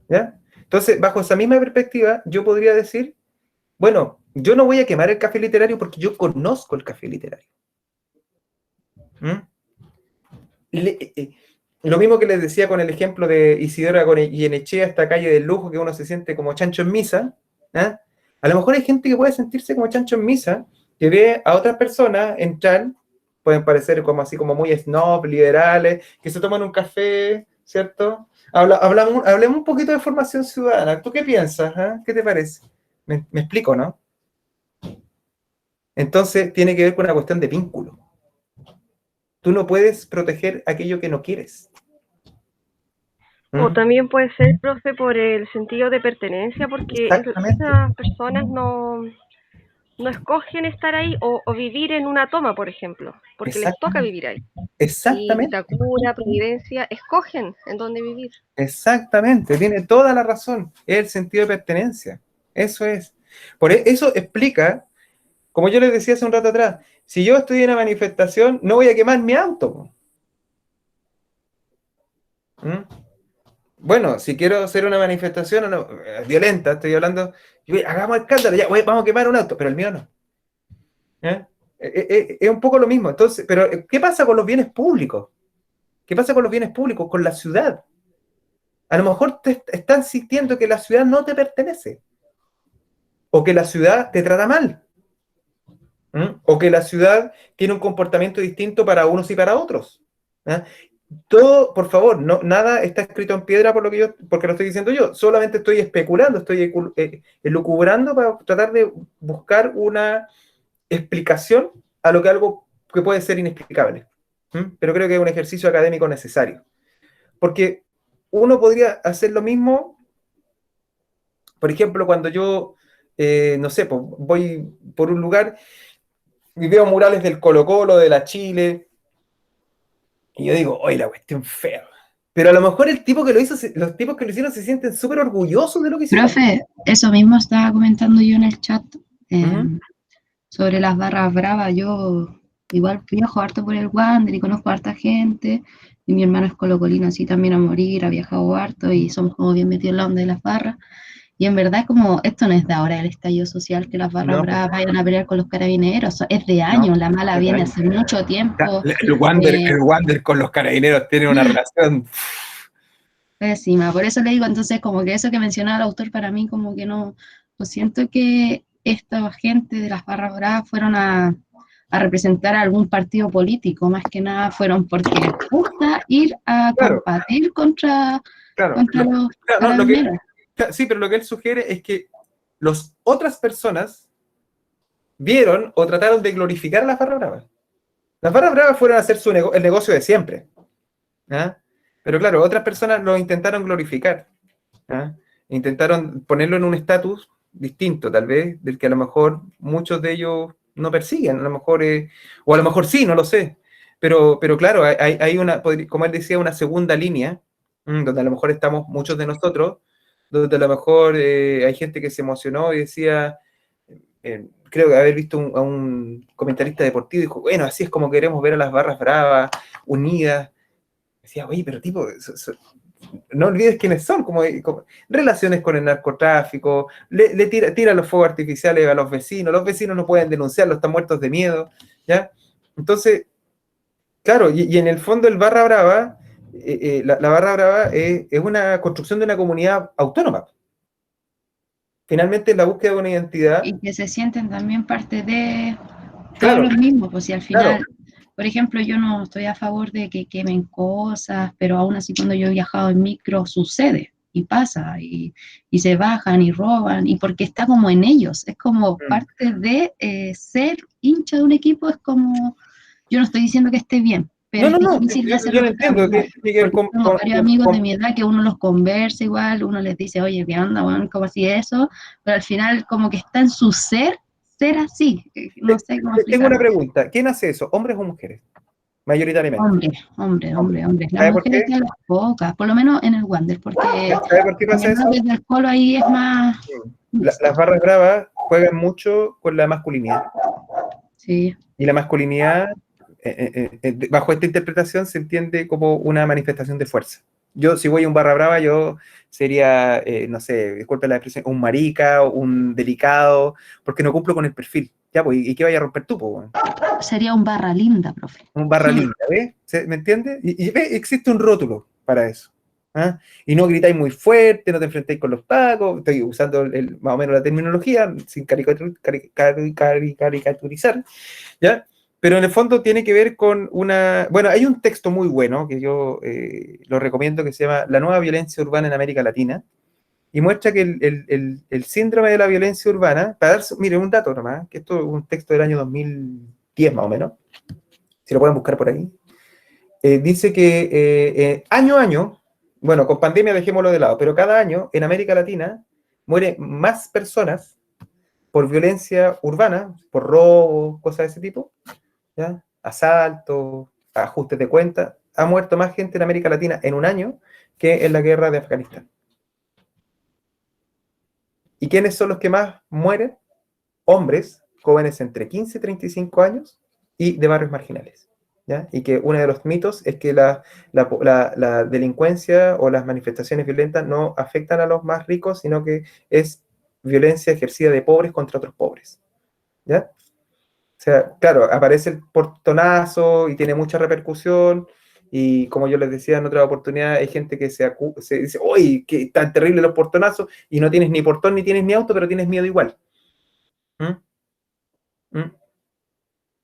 ¿Ya? Entonces, bajo esa misma perspectiva, yo podría decir, bueno, yo no voy a quemar el café literario porque yo conozco el café literario. Lo mismo que les decía con el ejemplo de Isidora Goyenechea, esta calle del lujo que uno se siente como chancho en misa. ¿Eh? A lo mejor hay gente que puede sentirse como chancho en misa, que ve a otras personas entrar, pueden parecer como así como muy snob, liberales, que se toman un café, ¿cierto? Hablemos un poquito de formación ciudadana. ¿Tú qué piensas? ¿Eh? ¿Qué te parece? Me explico, ¿no? Entonces, tiene que ver con una cuestión de vínculo. Tú no puedes proteger aquello que no quieres. O también puede ser, profe, por el sentido de pertenencia, porque esas personas no escogen estar ahí o vivir en una toma, por ejemplo, porque les toca vivir ahí. Exactamente. Y Vitacura, Providencia, escogen en dónde vivir. Exactamente, tiene toda la razón. Es el sentido de pertenencia. Eso es. Por eso explica, como yo les decía hace un rato atrás, si yo estoy en una manifestación, no voy a quemar mi auto. Bueno, si quiero hacer una manifestación violenta, estoy hablando, hagamos escándalo, ya, vamos a quemar un auto, pero el mío no. Es un poco lo mismo. Entonces, pero ¿qué pasa con los bienes públicos? ¿Qué pasa con los bienes públicos? Con la ciudad. A lo mejor te están sintiendo que la ciudad no te pertenece. O que la ciudad te trata mal. O que la ciudad tiene un comportamiento distinto para unos y para otros. Todo, por favor, nada está escrito en piedra porque lo estoy diciendo yo. Solamente estoy especulando, estoy elucubrando para tratar de buscar una explicación a algo que puede ser inexplicable. Pero creo que es un ejercicio académico necesario. Porque uno podría hacer lo mismo, por ejemplo, cuando yo, no sé, pues, voy por un lugar y veo murales del Colo-Colo, de la Chile, y yo digo, oye, la cuestión fea. Pero a lo mejor el tipo que lo hizo, los tipos que lo hicieron se sienten súper orgullosos de lo que hicieron. Profe, eso mismo estaba comentando yo en el chat sobre las barras bravas. Yo igual viajo harto por el Wander y conozco a harta gente, y mi hermano es colocolino así también a morir, ha viajado harto y somos como bien metidos en la onda de las barras. Y en verdad, como esto no es de ahora el estallido social, que las barras bravas vayan a pelear con los carabineros, es de años, la mala viene hace mucho tiempo. El Wander con los carabineros tiene una relación pésima, por eso le digo, entonces como que eso que mencionaba el autor para mí como que no siento que esta gente de las barras bravas fueron a representar a algún partido político, más que nada fueron porque les gusta ir a combatir contra los carabineros. Sí, pero lo que él sugiere es que las otras personas vieron o trataron de glorificar a las barras bravas. Las barras bravas fueron a hacer el negocio de siempre. Pero claro, otras personas lo intentaron glorificar. Intentaron ponerlo en un estatus distinto, tal vez, del que a lo mejor muchos de ellos no persiguen. A lo mejor, o a lo mejor sí, no lo sé. Pero claro, hay una, como él decía, una segunda línea, donde a lo mejor estamos muchos de nosotros, donde a lo mejor hay gente que se emocionó y decía, creo que haber visto a un comentarista deportivo y dijo, bueno, así es como queremos ver a las barras bravas, unidas. Decía, oye, pero tipo, no olvides quiénes son, como relaciones con el narcotráfico, le tira los fuegos artificiales a los vecinos no pueden denunciarlo, están muertos de miedo, ¿ya? Entonces, claro, y en el fondo el barra brava la Barra Brava es una construcción de una comunidad autónoma. Finalmente, la búsqueda de una identidad. Y que se sienten también parte de todos Claro, los mismos, pues si al claro. final, por ejemplo, yo no estoy a favor de que quemen cosas, pero aún así cuando yo he viajado en micro sucede y pasa, y se bajan y roban, y porque está como en ellos, es como parte de ser hincha de un equipo, es como, yo no estoy diciendo que esté bien, pero No, es no, difícil de yo hacerlo lo entiendo. cambiar, Que tiene que ver porque tengo varios amigos de mi edad que uno los conversa igual, uno les dice, oye, ¿qué onda, bueno, cómo así eso? Pero al final como que está en su ser así, no sé cómo Tengo una explicarlo. pregunta. ¿Quién hace eso? ¿Hombres o mujeres? Mayoritariamente. Hombre. Las ¿Sabe por mujeres qué? son las pocas, por lo menos en el Wander, porque ¿Sabe por qué pasa eso? desde el Colo ahí es más mixto. Las barras bravas juegan mucho con la masculinidad. Sí. Y la masculinidad, bajo esta interpretación, se entiende como una manifestación de fuerza. Yo, si voy a un barra brava, yo sería, no sé, disculpe la expresión, un marica, un delicado, porque no cumplo con el perfil. Ya, pues, ¿y qué vaya a romper tú, pues? Sería un barra linda, profe. Un barra linda, ¿ves? ¿Me entiendes? Y ve, existe un rótulo para eso. ¿Ah? Y no gritáis muy fuerte, no te enfrentéis con los pacos, estoy usando más o menos la terminología, sin caricaturizar, ¿ya? Pero en el fondo tiene que ver con una... Bueno, hay un texto muy bueno que yo lo recomiendo que se llama La nueva violencia urbana en América Latina, y muestra que el síndrome de la violencia urbana, para dar, mire, un dato nomás, que esto es un texto del año 2010 más o menos, si lo pueden buscar por ahí, dice que año a año, bueno, con pandemia dejémoslo de lado, pero cada año en América Latina mueren más personas por violencia urbana, por robo, cosas de ese tipo, ¿ya? Asaltos, ajustes de cuentas. Ha muerto más gente en América Latina en un año que en la guerra de Afganistán. ¿Y quiénes son los que más mueren? Hombres, jóvenes entre 15 y 35 años y de barrios marginales. ¿Ya? Y que uno de los mitos es que la delincuencia o las manifestaciones violentas no afectan a los más ricos, sino que es violencia ejercida de pobres contra otros pobres. ¿Ya? O sea, claro, aparece el portonazo y tiene mucha repercusión, y como yo les decía en otra oportunidad, hay gente que se dice, ¡uy, qué tan terrible los portonazos! Y no tienes ni portón ni tienes ni auto, pero tienes miedo igual. No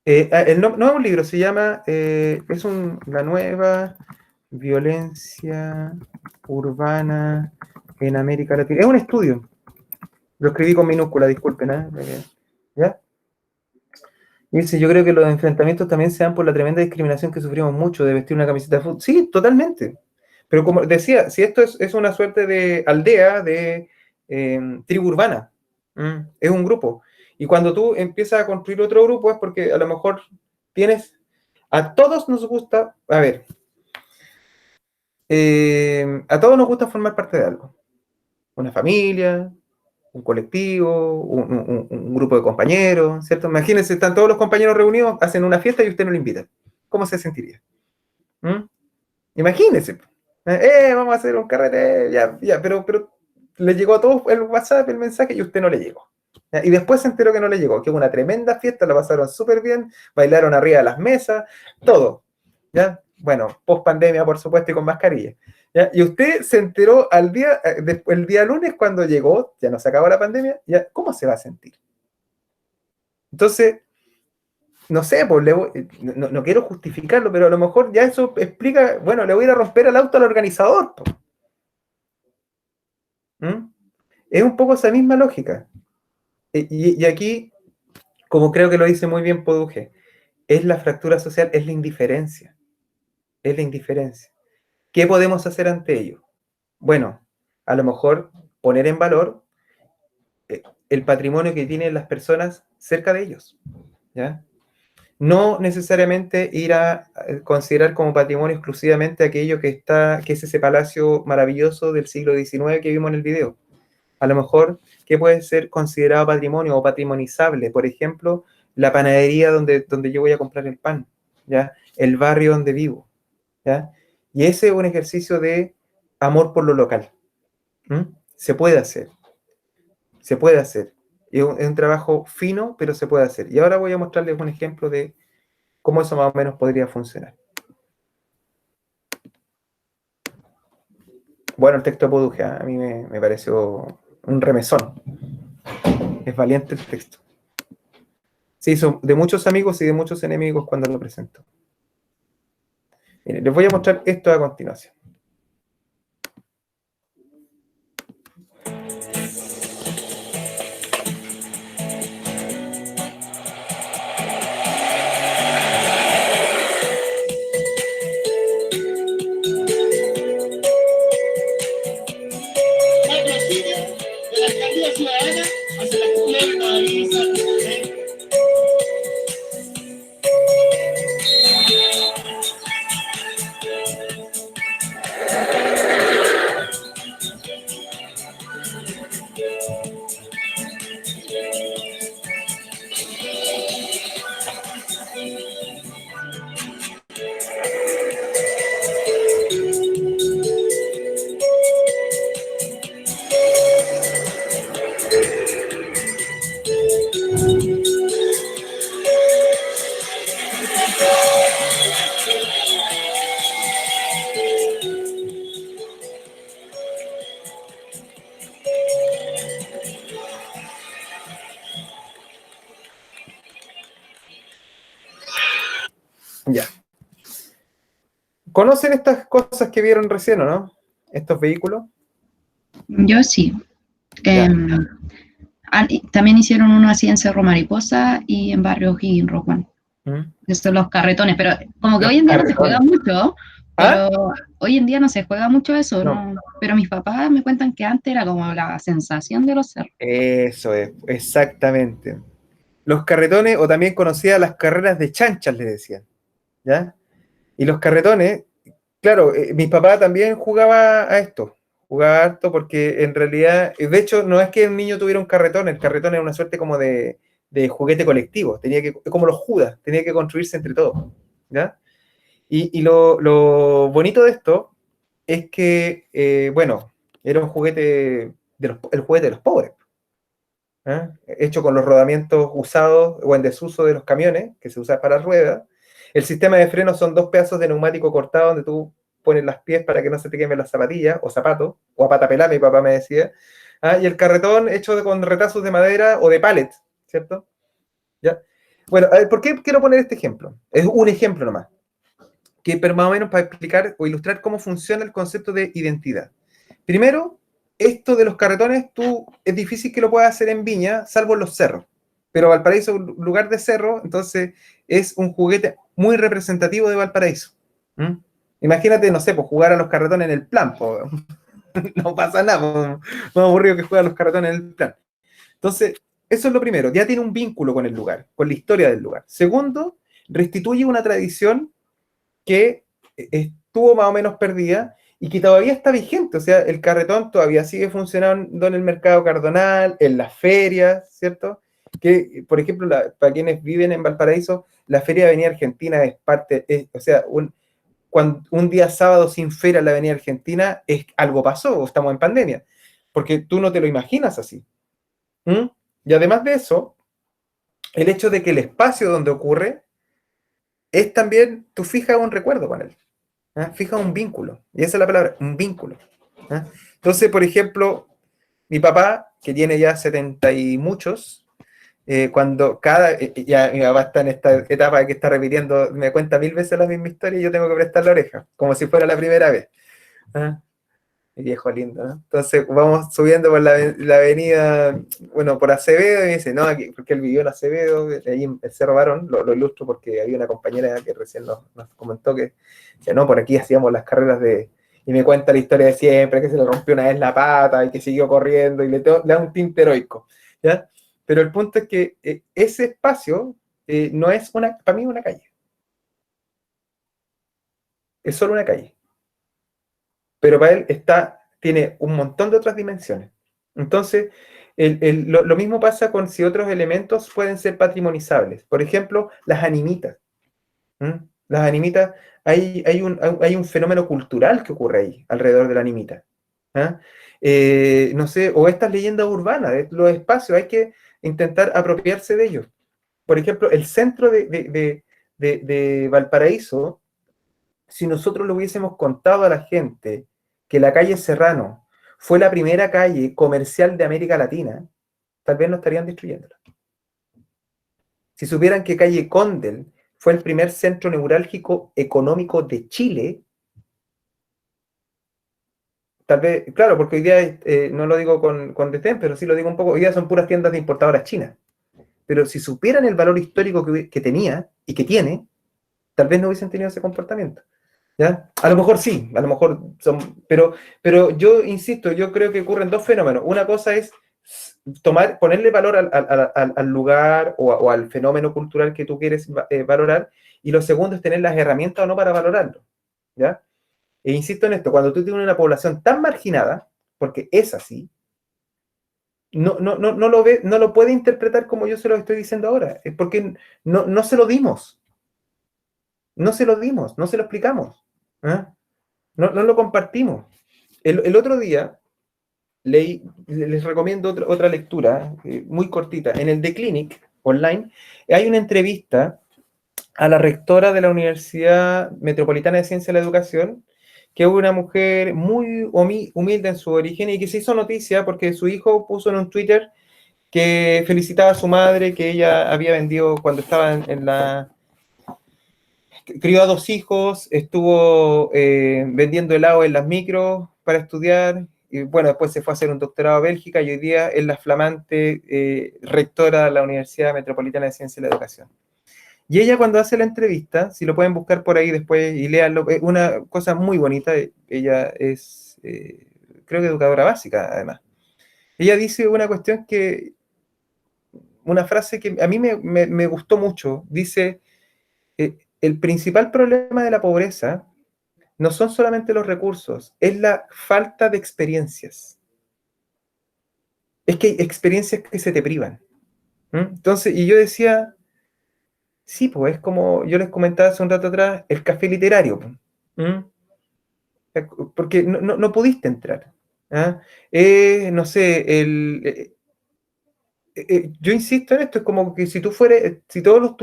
es un libro, se llama, la nueva violencia urbana en América Latina. Es un estudio. Lo escribí con minúscula, disculpen, ¿ya? Y dice, yo creo que los enfrentamientos también se dan por la tremenda discriminación que sufrimos mucho de vestir una camiseta de fútbol. Sí, totalmente. Pero como decía, si esto es una suerte de aldea, de tribu urbana, es un grupo. Y cuando tú empiezas a construir otro grupo es porque a lo mejor tienes... A todos nos gusta... A ver. A todos nos gusta formar parte de algo. Una familia, un colectivo, un grupo de compañeros, ¿cierto? Imagínense, están todos los compañeros reunidos, hacen una fiesta y usted no lo invita. ¿Cómo se sentiría? Imagínense. Vamos a hacer un carrete, ya, pero le llegó a todos el WhatsApp, el mensaje, y usted no le llegó. ¿Ya? Y después se enteró que no le llegó, que hubo una tremenda fiesta, la pasaron súper bien, bailaron arriba de las mesas, todo. ¿Ya? Bueno, post pandemia, por supuesto, y con mascarilla. ¿Ya? Y usted se enteró el día lunes cuando llegó, ya no se acabó la pandemia, ¿ya? ¿Cómo se va a sentir? Entonces, no sé, pues no quiero justificarlo, pero a lo mejor ya eso explica, bueno, le voy a ir a romper el auto al organizador. Es un poco esa misma lógica. Y aquí, como creo que lo dice muy bien Poduje, es la fractura social, es la indiferencia. Es la indiferencia. ¿Qué podemos hacer ante ello? Bueno, a lo mejor poner en valor el patrimonio que tienen las personas cerca de ellos, ¿ya? No necesariamente ir a considerar como patrimonio exclusivamente aquello que es ese palacio maravilloso del siglo XIX que vimos en el video. A lo mejor, ¿qué puede ser considerado patrimonio o patrimonizable? Por ejemplo, la panadería donde yo voy a comprar el pan, ¿ya? El barrio donde vivo, ¿ya? Y ese es un ejercicio de amor por lo local. Se puede hacer. Se puede hacer. Es un trabajo fino, pero se puede hacer. Y ahora voy a mostrarles un ejemplo de cómo eso más o menos podría funcionar. Bueno, el texto de Poduje, a mí me pareció un remesón. Es valiente el texto. Se hizo de muchos amigos y de muchos enemigos cuando lo presentó. Miren, les voy a mostrar esto a continuación. Ya. ¿Conocen estas cosas que vieron recién o no? ¿Estos vehículos? Yo sí. También hicieron uno así en Cerro Mariposa y en Barrio O'Higgins, Rock One. Que son los carretones, pero como que Los hoy en día no se carretones. juega mucho, ¿Ah? pero hoy en día no se juega mucho eso, No. ¿no? Pero mis papás me cuentan que antes era como la sensación de los cerros. Eso es, exactamente. Los carretones, o también conocidas las carreras de chanchas, le decían. ¿Ya? Y los carretones, claro, mi papá también jugaba a esto. Jugaba harto porque en realidad, de hecho, no es que el niño tuviera un carretón, el carretón era una suerte como de juguete colectivo, como los Judas, tenía que construirse entre todos. ¿Ya? Y lo bonito de esto es que, bueno, era un juguete, el juguete de los pobres. ¿Eh? Hecho con los rodamientos usados o en desuso de los camiones, que se usan para ruedas. El sistema de freno son 2 pedazos de neumático cortado donde tú pones las pies para que no se te quemen las zapatillas o zapatos, o a pata pelada, mi papá me decía. ¿Ah? Y el carretón hecho con retazos de madera o de pallet, ¿cierto? ¿Ya? Bueno, a ver, ¿por qué quiero poner este ejemplo? Es un ejemplo nomás, que pero más o menos para explicar o ilustrar cómo funciona el concepto de identidad. Primero, esto de los carretones, es difícil que lo puedas hacer en Viña, salvo en los cerros. Pero Valparaíso es un lugar de cerro, entonces es un juguete muy representativo de Valparaíso. ¿Mm? Imagínate, no sé, pues jugar a los carretones en el plan. Pues, no pasa nada, pues, más aburrido que jugar a los carretones en el plan. Entonces, eso es lo primero, ya tiene un vínculo con el lugar, con la historia del lugar. Segundo, restituye una tradición que estuvo más o menos perdida y que todavía está vigente. O sea, el carretón todavía sigue funcionando en el mercado cardonal, en las ferias, ¿cierto? Que, por ejemplo, para quienes viven en Valparaíso, la Feria de Avenida Argentina es parte, o sea, un día sábado sin feria en la Avenida Argentina, algo pasó, o estamos en pandemia, porque tú no te lo imaginas así. ¿Mm? Y además de eso, el hecho de que el espacio donde ocurre es también, tú fijas un recuerdo con él. ¿Ah? Fija un vínculo, y esa es la palabra, un vínculo. ¿Ah? Entonces, por ejemplo, mi papá, que tiene ya 70 y muchos, cuando ya mi papá está en esta etapa de que está repitiendo, me cuenta 1000 veces la misma historia y yo tengo que prestar la oreja, como si fuera la primera vez. ¿Ah? El viejo lindo, ¿no? Entonces vamos subiendo por la avenida, bueno, por Acevedo, y me dice, no, aquí, porque él vivió en Acevedo, ahí en el Cerro Barón, lo ilustro porque había una compañera que recién nos comentó que decía, no, por aquí hacíamos las carreras y me cuenta la historia de siempre, que se le rompió una vez la pata y que siguió corriendo y le da un tinte heroico, ¿ya? Pero el punto es que ese espacio no es para mí una calle. Es solo una calle. Pero para él tiene un montón de otras dimensiones. Entonces, lo mismo pasa con si otros elementos pueden ser patrimonizables. Por ejemplo, las animitas. ¿Mm? Las animitas, hay un fenómeno cultural que ocurre ahí, alrededor de la animita. ¿Ah? No sé, o estas leyendas urbanas, los espacios, hay que intentar apropiarse de ellos. Por ejemplo, el centro de Valparaíso, si nosotros lo hubiésemos contado a la gente que la calle Serrano fue la primera calle comercial de América Latina, tal vez no estarían destruyéndola. Si supieran que calle Condel fue el primer centro neurálgico económico de Chile, tal vez, claro, porque hoy día, no lo digo con desdén, pero sí lo digo un poco, hoy día son puras tiendas de importadoras chinas. Pero si supieran el valor histórico que tenía y que tiene, tal vez no hubiesen tenido ese comportamiento. ¿Ya? A lo mejor sí, a lo mejor son, pero yo insisto, yo creo que ocurren dos fenómenos. Una cosa es ponerle valor al lugar o al fenómeno cultural que tú quieres valorar, y lo segundo es tener las herramientas o no para valorarlo. ¿Ya? E insisto en esto, cuando tú tienes una población tan marginada, porque es así, no lo puede interpretar como yo se lo estoy diciendo ahora, es porque no se lo dimos. No se lo dimos, no se lo explicamos. ¿Eh? No lo compartimos. El otro día leí, les recomiendo otra lectura, muy cortita. En el The Clinic, online, hay una entrevista a la rectora de la Universidad Metropolitana de Ciencia de la Educación, que es una mujer muy humilde en su origen y que se hizo noticia porque su hijo puso en un Twitter que felicitaba a su madre, que ella había vendido cuando estaba en la... Crió a 2 hijos, estuvo vendiendo helado en las micros para estudiar, y bueno, después se fue a hacer un doctorado a Bélgica y hoy día es la flamante rectora de la Universidad Metropolitana de Ciencia y la Educación. Y ella cuando hace la entrevista, si lo pueden buscar por ahí después y léanlo, es una cosa muy bonita, ella es, creo que educadora básica además. Ella dice una cuestión una frase que a mí me gustó mucho, dice... el principal problema de la pobreza no son solamente los recursos, es la falta de experiencias. Es que hay experiencias que se te privan. Entonces, y yo decía, sí, pues es como yo les comentaba hace un rato atrás, el café literario. Porque no pudiste entrar. ¿Ah? No sé, yo insisto en esto, es como que si tú fueras, si todos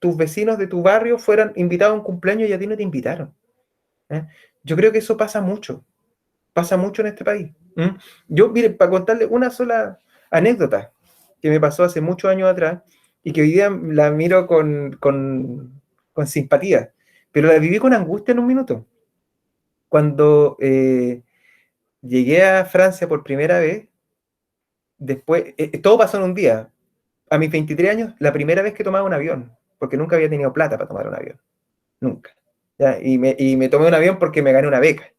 tus vecinos de tu barrio fueran invitados a un cumpleaños y a ti no te invitaron. Yo creo que eso pasa mucho en este país. Yo, miren, para contarles una sola anécdota que me pasó hace muchos años atrás y que hoy día la miro con simpatía, pero la viví con angustia en un minuto. Cuando llegué a Francia por primera vez, después, todo pasó en un día. A mis 23 años, la primera vez que tomaba un avión, porque nunca había tenido plata para tomar un avión. Nunca. ¿Ya? Y me tomé un avión porque me gané una beca.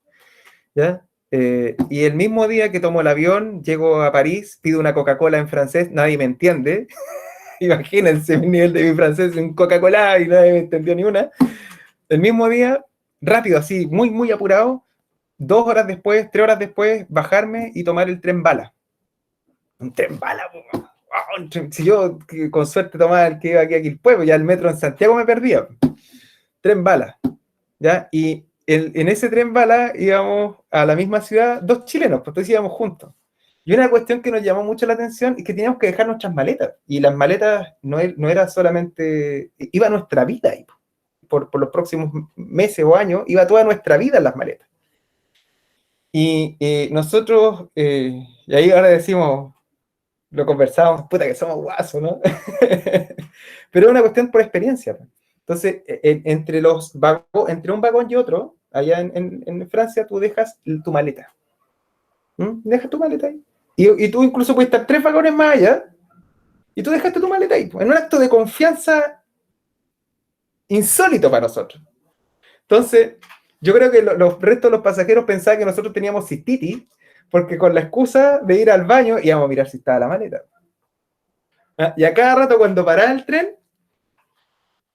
¿Ya? Y el mismo día que tomo el avión, llego a París, pido una Coca-Cola en francés, nadie me entiende. Imagínense mi nivel de mi francés, un Coca-Cola y nadie me entendió ni una. El mismo día, rápido, así, muy, muy apurado, 2 horas después, 3 horas después, bajarme y tomar el tren bala. Un tren bala, si yo con suerte tomaba el que iba aquí a Quilpué, ya el metro en Santiago me perdía. Tren bala, ¿ya? Y en ese tren bala íbamos a la misma ciudad 2 chilenos, pues entonces íbamos juntos. Y una cuestión que nos llamó mucho la atención es que teníamos que dejar nuestras maletas. Y las maletas no era solamente... Iba nuestra vida ahí. Por los próximos meses o años, iba toda nuestra vida en las maletas. Y nosotros, y ahí ahora decimos... Lo conversábamos, puta que somos guasos, ¿no? Pero es una cuestión por experiencia. Entonces, entre un vagón y otro, allá en Francia, tú dejas tu maleta. Dejas tu maleta ahí. Y tú incluso puedes estar 3 vagones más allá, y tú dejaste tu maleta ahí, en un acto de confianza insólito para nosotros. Entonces, yo creo que los restos de los pasajeros pensaban que nosotros teníamos cistitis, porque con la excusa de ir al baño íbamos a mirar si estaba la maleta. Y a cada rato cuando paraba el tren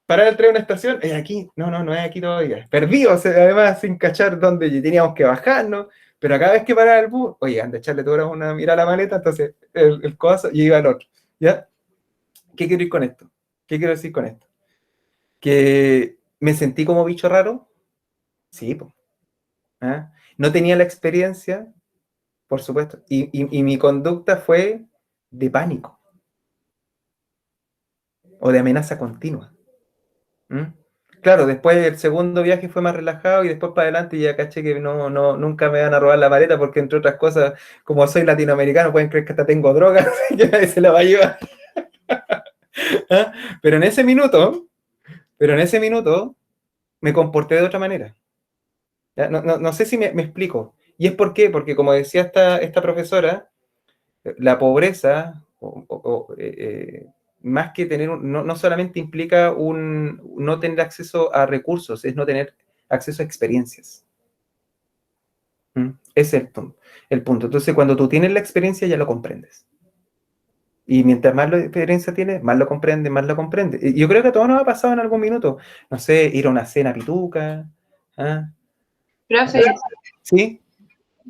en una estación, es aquí, no es aquí todavía. Perdidos, además, sin cachar dónde teníamos que bajarnos, pero cada vez que paraba el bus, oye, anda a echarle toda una mirada a la maleta, entonces el coso y iba el otro. ¿Ya? ¿Qué quiero ir con esto? ¿Qué quiero decir con esto? Que me sentí como bicho raro, sí, pues. No tenía la experiencia, por supuesto. Y mi conducta fue de pánico. O de amenaza continua. Claro, después el segundo viaje fue más relajado y después para adelante ya caché que nunca me van a robar la maleta porque entre otras cosas, como soy latinoamericano, pueden creer que hasta tengo drogas que nadie se la va a llevar. ¿Ah? Pero en ese minuto me comporté de otra manera. ¿Ya? No sé si me explico. ¿Y es por qué? Porque como decía esta profesora, la pobreza, más que tener, no solamente implica no tener acceso a recursos, es no tener acceso a experiencias. Ese es el punto. Entonces, cuando tú tienes la experiencia, ya lo comprendes. Y mientras más experiencia tienes, más lo comprendes, más lo comprendes. Y yo creo que a todos nos ha pasado en algún minuto. No sé, ir a una cena pituca. ¿Ah? Profe, ¿Sí?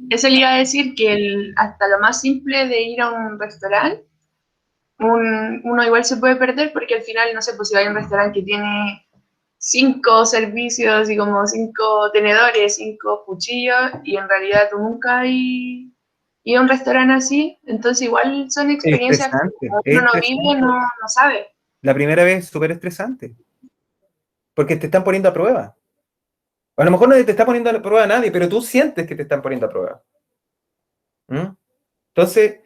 eso le iba a decir que hasta lo más simple de ir a un restaurante, uno igual se puede perder porque al final, no sé, pues si hay un restaurante que tiene 5 servicios y como 5 tenedores, 5 cuchillos, y en realidad tú nunca has ido a un restaurante así, entonces igual son experiencias que uno no vive, no sabe. La primera vez es súper estresante, porque te están poniendo a prueba. A lo mejor no te está poniendo a prueba a nadie, pero tú sientes que te están poniendo a prueba. Entonces,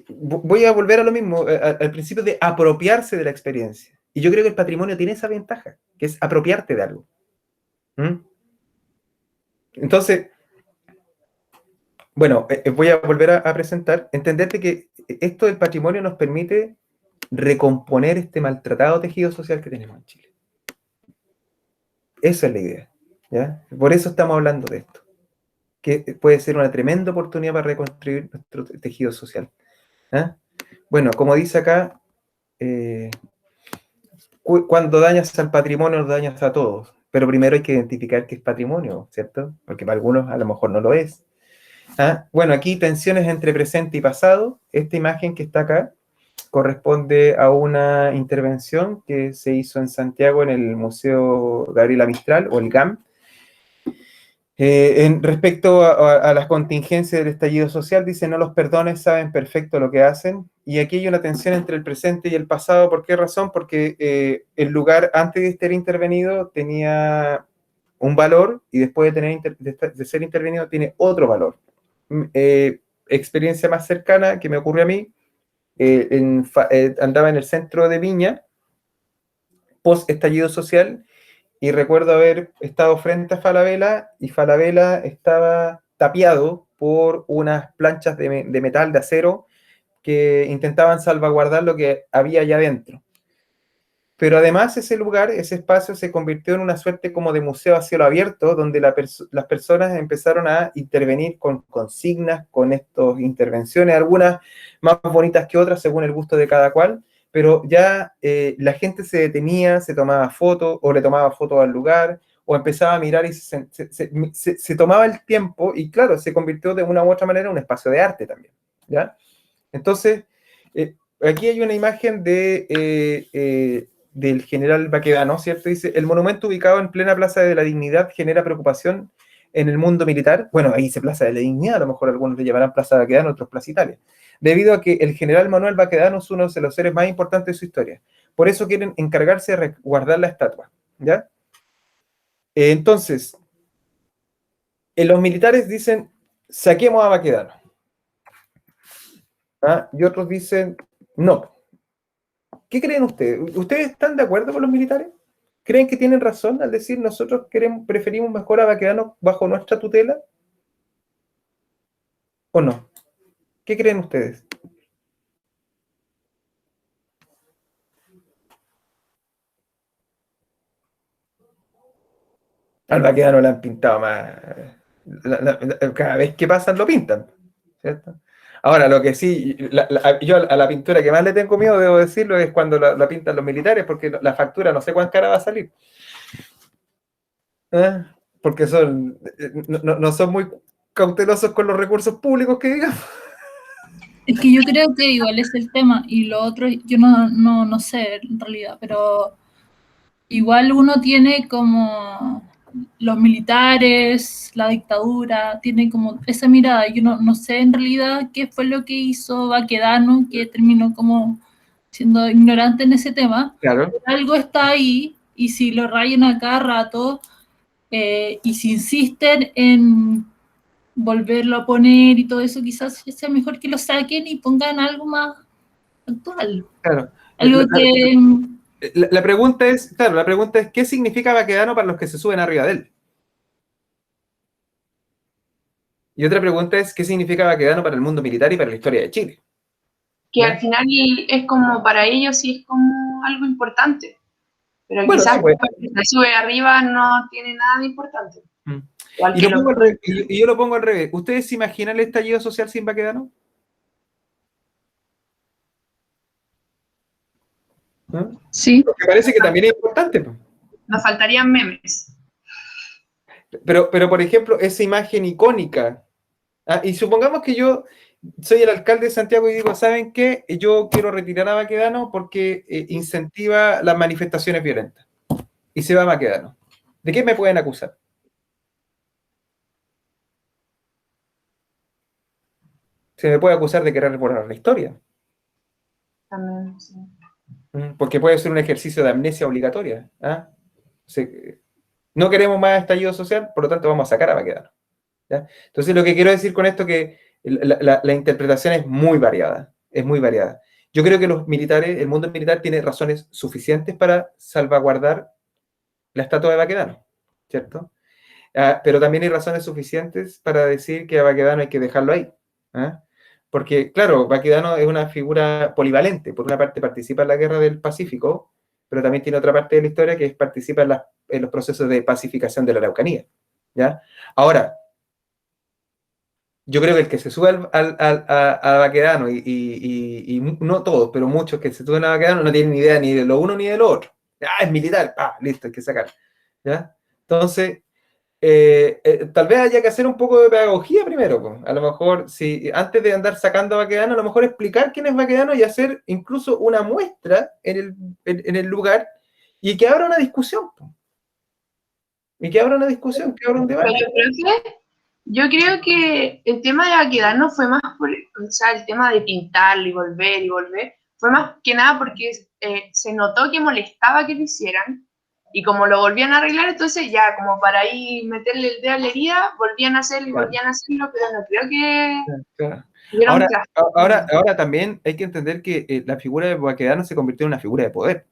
voy a volver a lo mismo, al principio de apropiarse de la experiencia. Y yo creo que el patrimonio tiene esa ventaja, que es apropiarte de algo. Entonces, bueno, voy a volver a presentar, entenderte que esto del patrimonio nos permite recomponer este maltratado tejido social que tenemos en Chile. Esa es la idea, ¿ya? Por eso estamos hablando de esto, que puede ser una tremenda oportunidad para reconstruir nuestro tejido social. Bueno, como dice acá, cuando dañas al patrimonio, lo dañas a todos, pero primero hay que identificar qué es patrimonio, ¿cierto? Porque para algunos a lo mejor no lo es. Bueno, aquí tensiones entre presente y pasado. Esta imagen que está acá corresponde a una intervención que se hizo en Santiago en el Museo Gabriela Mistral, o el GAM, respecto a las contingencias del estallido social. Dice: no los perdones, saben perfecto lo que hacen. Y aquí hay una tensión entre el presente y el pasado. ¿Por qué razón? Porque el lugar antes de estar intervenido tenía un valor y después de ser intervenido tiene otro valor. Experiencia más cercana que me ocurrió a mí, andaba en el centro de Viña, post estallido social, y recuerdo haber estado frente a Falabella, y Falabella estaba tapiado por unas planchas de metal, de acero, que intentaban salvaguardar lo que había allá adentro. Pero además ese lugar, ese espacio se convirtió en una suerte como de museo a cielo abierto, donde las personas empezaron a intervenir con consignas, con estas intervenciones, algunas más bonitas que otras según el gusto de cada cual, pero ya la gente se detenía, se tomaba fotos, o le tomaba fotos al lugar, o empezaba a mirar y se tomaba el tiempo, y claro, se convirtió de una u otra manera en un espacio de arte también, ¿ya? Entonces, aquí hay una imagen del general Baquedano, ¿cierto? Dice: el monumento ubicado en plena Plaza de la Dignidad genera preocupación en el mundo militar. Bueno, ahí dice Plaza de la Dignidad, a lo mejor algunos le llamarán Plaza Baquedano, otros Plaza Italia, debido a que el general Manuel Baquedano es uno de los seres más importantes de su historia. Por eso quieren encargarse de resguardar la estatua, ¿ya? Entonces, los militares dicen: saquemos a Baquedano. Y otros dicen: no. ¿Qué creen ustedes? ¿Ustedes están de acuerdo con los militares? ¿Creen que tienen razón al decir nosotros preferimos mejor a Baquedano bajo nuestra tutela? ¿O no? ¿Qué creen ustedes? Al Baquedano le han pintado más. Cada vez que pasan lo pintan, ¿cierto? Ahora, lo que sí, yo a la pintura que más le tengo miedo, debo decirlo, es cuando la pintan los militares, porque la factura no sé cuán cara va a salir. Porque no son muy cautelosos con los recursos públicos, que digamos. Es que yo creo que igual es el tema, y lo otro yo no sé en realidad, pero igual uno tiene como los militares, la dictadura, tiene como esa mirada. Yo no sé en realidad qué fue lo que hizo Baquedano, que terminó como siendo ignorante en ese tema. Claro. Algo está ahí, y si lo rayan a cada rato, y si insisten en volverlo a poner y todo eso, quizás sea mejor que lo saquen y pongan algo más actual. Claro. Algo que... La pregunta es, claro, la pregunta es, ¿qué significa Baquedano para los que se suben arriba de él? Y otra pregunta es, ¿qué significa Baquedano para el mundo militar y para la historia de Chile? Que al final es como, para ellos sí es como algo importante. Pero Bueno, quizás sí, pues. el que se sube arriba no tiene nada de importante. Y yo lo pongo al revés. ¿Ustedes se imaginan el estallido social sin Baquedano? ¿No? Sí. Porque parece que también es importante. Pues. Nos faltarían memes. Pero, por ejemplo, esa imagen icónica. Y supongamos que yo soy el alcalde de Santiago y digo, ¿saben qué? Yo quiero retirar a Baquedano porque incentiva las manifestaciones violentas. Y se va a Baquedano. ¿De qué me pueden acusar? Se me puede acusar de querer borrar la historia. También, sí. Porque puede ser un ejercicio de amnesia obligatoria. No queremos más estallido social, por lo tanto vamos a sacar a Baquedano. ¿Ya? Entonces lo que quiero decir con esto es que la interpretación es muy variada. Es muy variada. Yo creo que los militares, el mundo militar tiene razones suficientes para salvaguardar la estatua de Baquedano, ¿cierto? Pero también hay razones suficientes para decir que a Baquedano hay que dejarlo ahí. Porque, claro, Baquedano es una figura polivalente. Por una parte participa en la guerra del Pacífico, pero también tiene otra parte de la historia que participa en los procesos de pacificación de la Araucanía. ¿Ya? Ahora, yo creo que el que se sube a Baquedano, y no todos, pero muchos que se suben a Baquedano no tienen ni idea ni de lo uno ni de lo otro. Es militar, listo, hay que sacar. ¿Ya? Entonces, tal vez haya que hacer un poco de pedagogía primero. Pues. A lo mejor, si antes de andar sacando a Baquedano, a lo mejor explicar quién es Baquedano y hacer incluso una muestra en el lugar y que abra una discusión. Pues. Y que abra una discusión, que abra un debate. Yo creo que el tema de Baquedano fue más por, o sea, el tema de pintarlo y volver, fue más que nada porque se notó que molestaba que lo hicieran, y como lo volvían a arreglar, entonces ya, como para ahí meterle el dedo a la herida, volvían a hacerlo y volvían a hacerlo, pero no creo que... Claro. Ahora también hay que entender que la figura de Baquedano se convirtió en una figura de poder.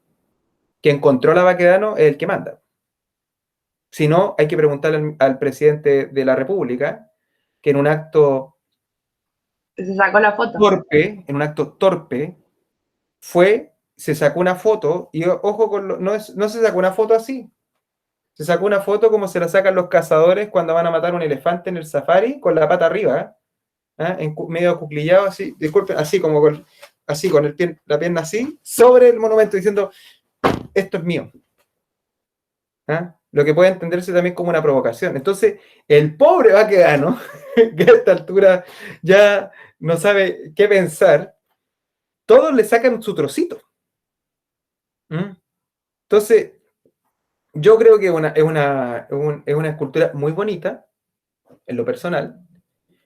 Quien controla a Baquedano es el que manda. Si no, hay que preguntarle al presidente de la República, que en un acto se sacó la foto. Torpe, se sacó una foto, y ojo, no se sacó una foto así. Se sacó una foto como se la sacan los cazadores cuando van a matar un elefante en el safari, con la pata arriba, medio acuclillado, así, disculpen, así como con la pierna así, sobre el monumento, diciendo, esto es mío. Lo que puede entenderse también como una provocación. Entonces, el pobre Baquedano, que a esta altura ya no sabe qué pensar, todos le sacan su trocito. Entonces, yo creo que es una escultura muy bonita, en lo personal.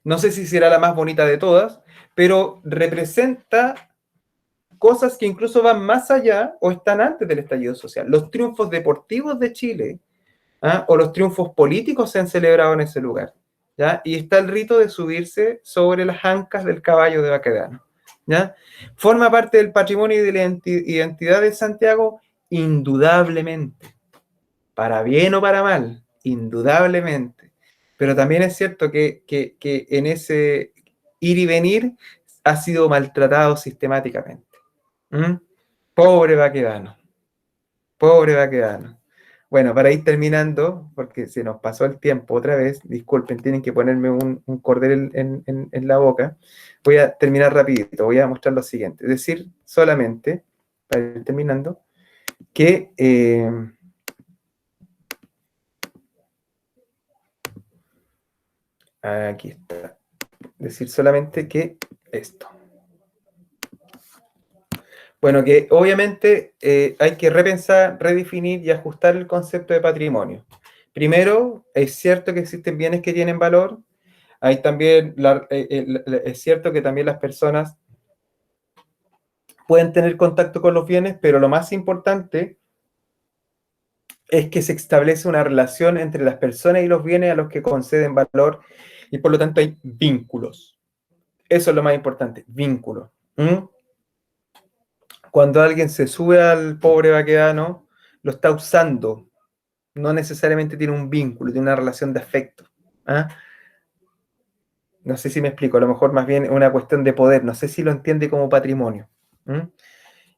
No sé si será la más bonita de todas, pero representa cosas que incluso van más allá o están antes del estallido social. Los triunfos deportivos de Chile, o los triunfos políticos se han celebrado en ese lugar. ¿Ya? Y está el rito de subirse sobre las ancas del caballo de Baquedano. ¿Ya? ¿Forma parte del patrimonio y de la identidad de Santiago? Indudablemente. Para bien o para mal, indudablemente. Pero también es cierto que en ese ir y venir ha sido maltratado sistemáticamente. Pobre Baquedano. Pobre Baquedano. Bueno, para ir terminando, porque se nos pasó el tiempo otra vez, disculpen, tienen que ponerme un cordel en la boca. Voy a terminar rapidito, voy a mostrar lo siguiente. Es decir, solamente, para ir terminando, que... aquí está. Decir solamente que esto. Bueno, que obviamente hay que repensar, redefinir y ajustar el concepto de patrimonio. Primero, es cierto que existen bienes que tienen valor. Hay también, es cierto que también las personas pueden tener contacto con los bienes, pero lo más importante es que se establece una relación entre las personas y los bienes a los que conceden valor y por lo tanto hay vínculos. Eso es lo más importante, vínculos. Cuando alguien se sube al pobre vaquedano, lo está usando, no necesariamente tiene un vínculo, tiene una relación de afecto. ¿Ah? No sé si me explico, a lo mejor más bien una cuestión de poder, no sé si lo entiende como patrimonio.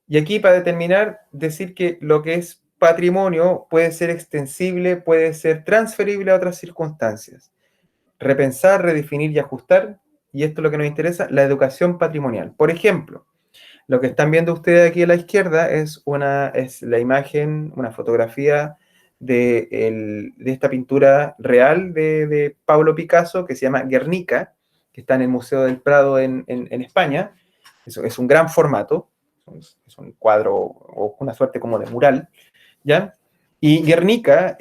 Y aquí, para determinar, decir que lo que es patrimonio puede ser extensible, puede ser transferible a otras circunstancias. Repensar, redefinir y ajustar, y esto es lo que nos interesa, la educación patrimonial. Por ejemplo, lo que están viendo ustedes aquí a la izquierda es la imagen, una fotografía de esta pintura real de Pablo Picasso, que se llama Guernica, que está en el Museo del Prado en España. Eso es un gran formato, es un cuadro o una suerte como de mural, ¿ya? Y Guernica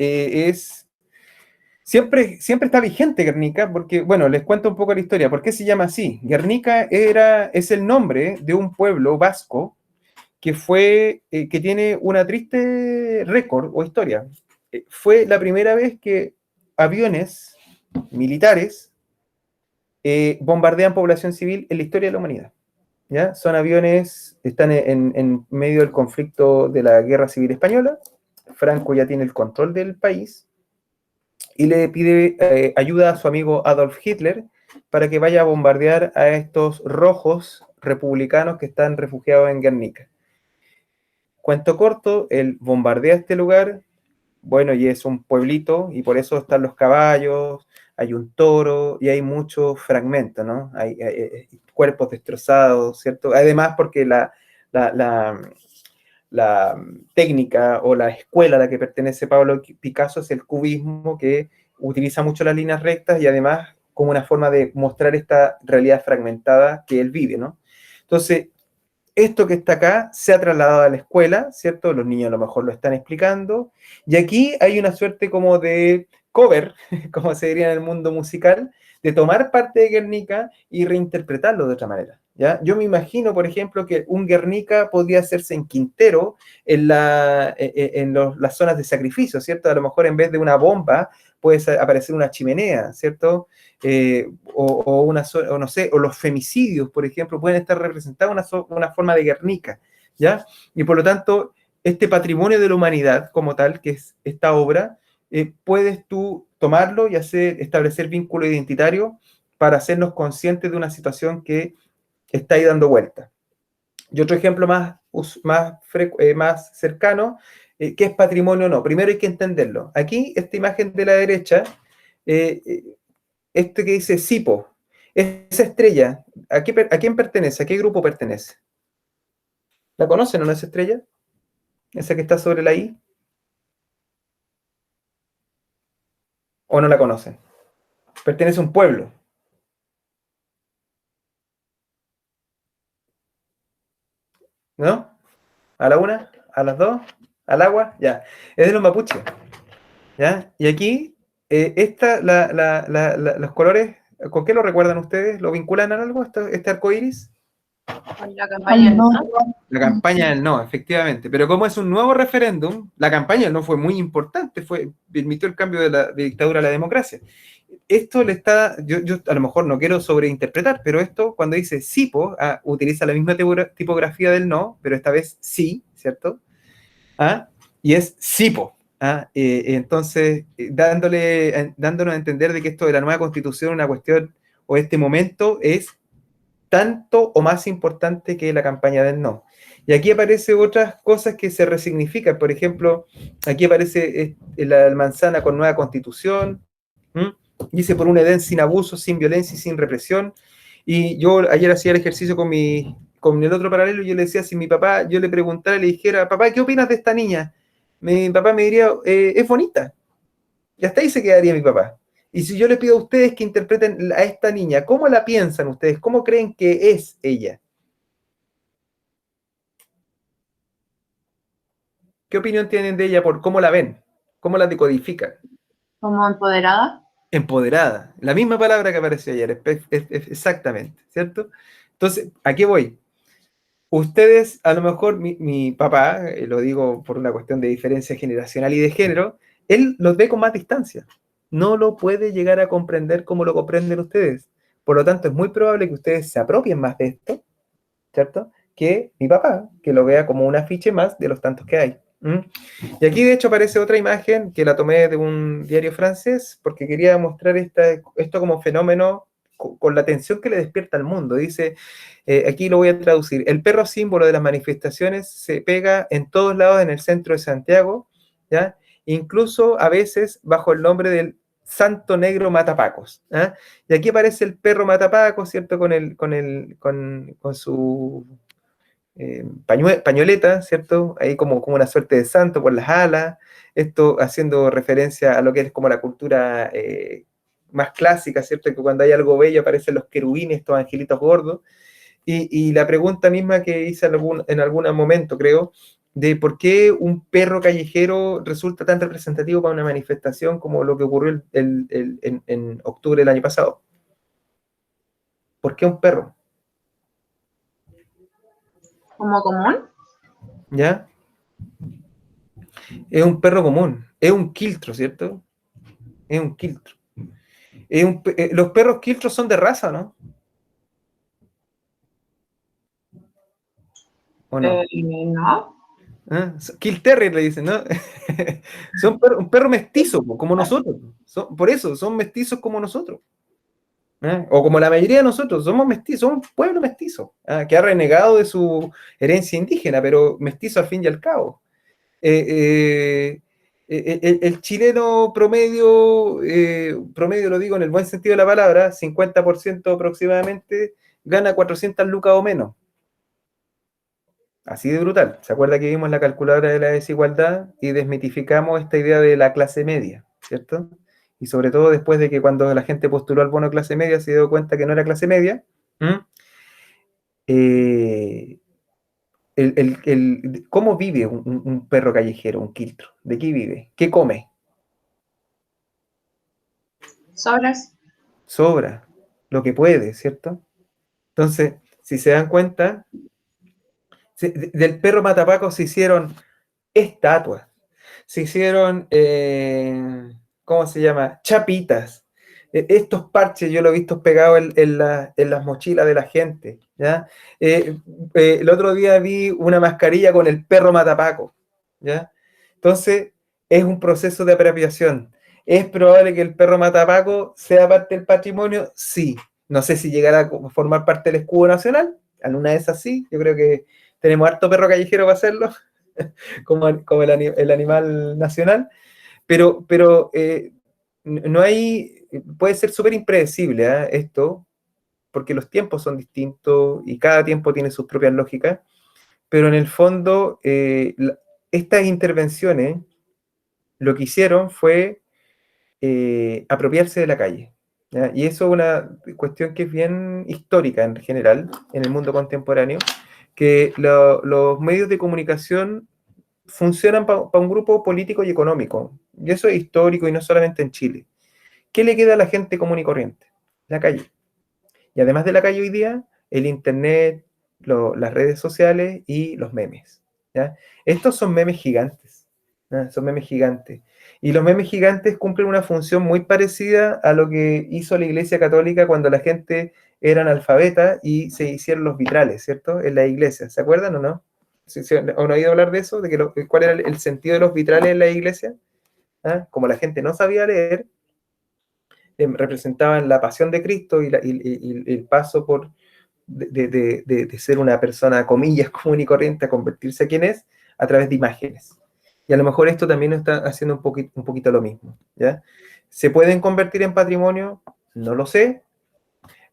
siempre está vigente Guernica, porque, bueno, les cuento un poco la historia. ¿Por qué se llama así? Guernica es el nombre de un pueblo vasco que tiene una triste récord o historia. Fue la primera vez que aviones militares bombardean población civil en la historia de la humanidad. ¿Ya? Son aviones, están en medio del conflicto de la Guerra Civil Española. Franco ya tiene el control del país y le pide ayuda a su amigo Adolf Hitler para que vaya a bombardear a estos rojos republicanos que están refugiados en Guernica. Cuento corto, él bombardea este lugar, bueno, y es un pueblito, y por eso están los caballos, hay un toro, y hay muchos fragmentos, ¿no? Hay cuerpos destrozados, ¿cierto? Además, porque la técnica o la escuela a la que pertenece Pablo Picasso es el cubismo, que utiliza mucho las líneas rectas y además como una forma de mostrar esta realidad fragmentada que él vive, ¿no? Entonces, esto que está acá se ha trasladado a la escuela, ¿cierto? Los niños a lo mejor lo están explicando, y aquí hay una suerte como de cover, como se diría en el mundo musical, de tomar parte de Guernica y reinterpretarlo de otra manera, ¿ya? Yo me imagino, por ejemplo, que un Guernica podría hacerse en Quintero, en las zonas de sacrificio, ¿cierto? A lo mejor en vez de una bomba puede aparecer una chimenea, ¿cierto? O no sé, o los femicidios, por ejemplo, pueden estar representados una forma de Guernica, ¿ya? Y por lo tanto, este patrimonio de la humanidad como tal, que es esta obra, puedes tú tomarlo y establecer vínculo identitario para hacernos conscientes de una situación que está ahí dando vuelta. Y otro ejemplo más cercano, ¿qué es patrimonio o no? Primero hay que entenderlo. Aquí, esta imagen de la derecha, este que dice Sipo, esa estrella, ¿a quién pertenece? ¿A qué grupo pertenece? ¿La conocen o no esa estrella? ¿Esa que está sobre la I? ¿O no la conocen? Pertenece a un pueblo. ¿No? ¿A la una? ¿A las dos? ¿Al agua? Ya. Es de los mapuches. ¿Ya? Y aquí, los colores, ¿con qué lo recuerdan ustedes? ¿Lo vinculan a algo, este arco iris? Con la campaña del no. La campaña del no, efectivamente. Pero como es un nuevo referéndum, la campaña del no fue muy importante, permitió el cambio de dictadura a la democracia. Esto yo a lo mejor no quiero sobreinterpretar, pero esto cuando dice SIPO, utiliza la misma tipografía del no, pero esta vez sí, ¿cierto? Y es SIPO. Entonces, dándonos a entender de que esto de la nueva constitución, una cuestión, o este momento, es tanto o más importante que la campaña del no. Y aquí aparecen otras cosas que se resignifican. Por ejemplo, aquí aparece la manzana con nueva constitución, dice por un Edén sin abuso, sin violencia y sin represión. Y yo ayer hacía el ejercicio con el otro paralelo, y yo le decía, si mi papá, yo le preguntara, le dijera, papá, ¿qué opinas de esta niña? Mi papá me diría, es bonita. Y hasta ahí se quedaría mi papá. Y si yo le pido a ustedes que interpreten a esta niña, ¿cómo la piensan ustedes? ¿Cómo creen que es ella? ¿Qué opinión tienen de ella por cómo la ven? ¿Cómo la decodifican? ¿Como empoderada? Empoderada. La misma palabra que apareció ayer, exactamente, ¿cierto? Entonces, ¿a qué voy? ustedes, a lo mejor, mi papá, lo digo por una cuestión de diferencia generacional y de género, él los ve con más distancia. No lo puede llegar a comprender como lo comprenden ustedes. Por lo tanto, es muy probable que ustedes se apropien más de esto, ¿cierto? Que mi papá, que lo vea como un afiche más de los tantos que hay. Y aquí, de hecho, aparece otra imagen que la tomé de un diario francés porque quería mostrar esto como fenómeno con la atención que le despierta al mundo. Dice, aquí lo voy a traducir, el perro símbolo de las manifestaciones se pega en todos lados en el centro de Santiago, ¿ya? Incluso a veces bajo el nombre del Santo Negro Matapacos. ¿Ah? Y aquí aparece el perro Matapacos, ¿cierto? Con su pañoleta, ¿cierto? Ahí como una suerte de santo por las alas, esto haciendo referencia a lo que es como la cultura más clásica, ¿cierto? Que cuando hay algo bello aparecen los querubines, estos angelitos gordos. Y la pregunta misma que hice en algún momento, creo, de por qué un perro callejero resulta tan representativo para una manifestación como lo que ocurrió en octubre del año pasado. ¿Por qué un perro? ¿Como común? ¿Ya? Es un perro común, es un quiltro, ¿cierto? Es un quiltro. Los perros quiltros son de raza, ¿no? ¿O no? No. ¿Ah? Kill Terrier le dicen, ¿no? Son un perro mestizo, como nosotros. Por eso, son mestizos como nosotros. ¿Ah? O como la mayoría de nosotros, somos mestizos, somos un pueblo mestizo, que ha renegado de su herencia indígena, pero mestizo al fin y al cabo. El chileno promedio lo digo en el buen sentido de la palabra, 50% aproximadamente, gana 400 lucas o menos. Así de brutal. ¿Se acuerda que vimos la calculadora de la desigualdad y desmitificamos esta idea de la clase media, ¿cierto? Y sobre todo después de que cuando la gente postuló al bono clase media se dio cuenta que no era clase media. ¿Cómo vive un perro callejero, un quiltro? ¿De qué vive? ¿Qué come? Sobras. Sobra, lo que puede, ¿cierto? Entonces, si se dan cuenta, del perro matapaco se hicieron estatuas, se hicieron, ¿cómo se llama? Chapitas. Estos parches yo lo he visto pegados en las mochilas de la gente, ¿ya? El otro día vi una mascarilla con el perro matapaco, ¿ya? Entonces, es un proceso de apropiación. ¿Es probable que el perro matapaco sea parte del patrimonio? Sí. No sé si llegará a formar parte del escudo nacional. Alguna de esas sí. Yo creo que tenemos harto perro callejero para hacerlo, como el animal nacional. Pero no hay, puede ser súper impredecible esto, porque los tiempos son distintos y cada tiempo tiene sus propias lógicas, pero en el fondo estas intervenciones lo que hicieron fue apropiarse de la calle, ¿ya? Y eso es una cuestión que es bien histórica en general, en el mundo contemporáneo, que los medios de comunicación funcionan para un grupo político y económico, y eso es histórico y no solamente en Chile. ¿Qué le queda a la gente común y corriente? La calle. Y además de la calle hoy día, el internet, las redes sociales y los memes, ¿ya? Estos son memes gigantes, ¿ya? Son memes gigantes. Y los memes gigantes cumplen una función muy parecida a lo que hizo la Iglesia Católica cuando la gente era analfabeta y se hicieron los vitrales, ¿cierto? En la iglesia. ¿Se acuerdan o no? ¿O no han oído hablar de eso? ¿De cuál era el sentido de los vitrales en la iglesia? ¿Ah? Como la gente no sabía leer, representaban la pasión de Cristo y el paso de ser una persona, comillas, común y corriente a convertirse a quien es, a través de imágenes. Y a lo mejor esto también está haciendo un poquito lo mismo, ¿ya? ¿Se pueden convertir en patrimonio? No lo sé,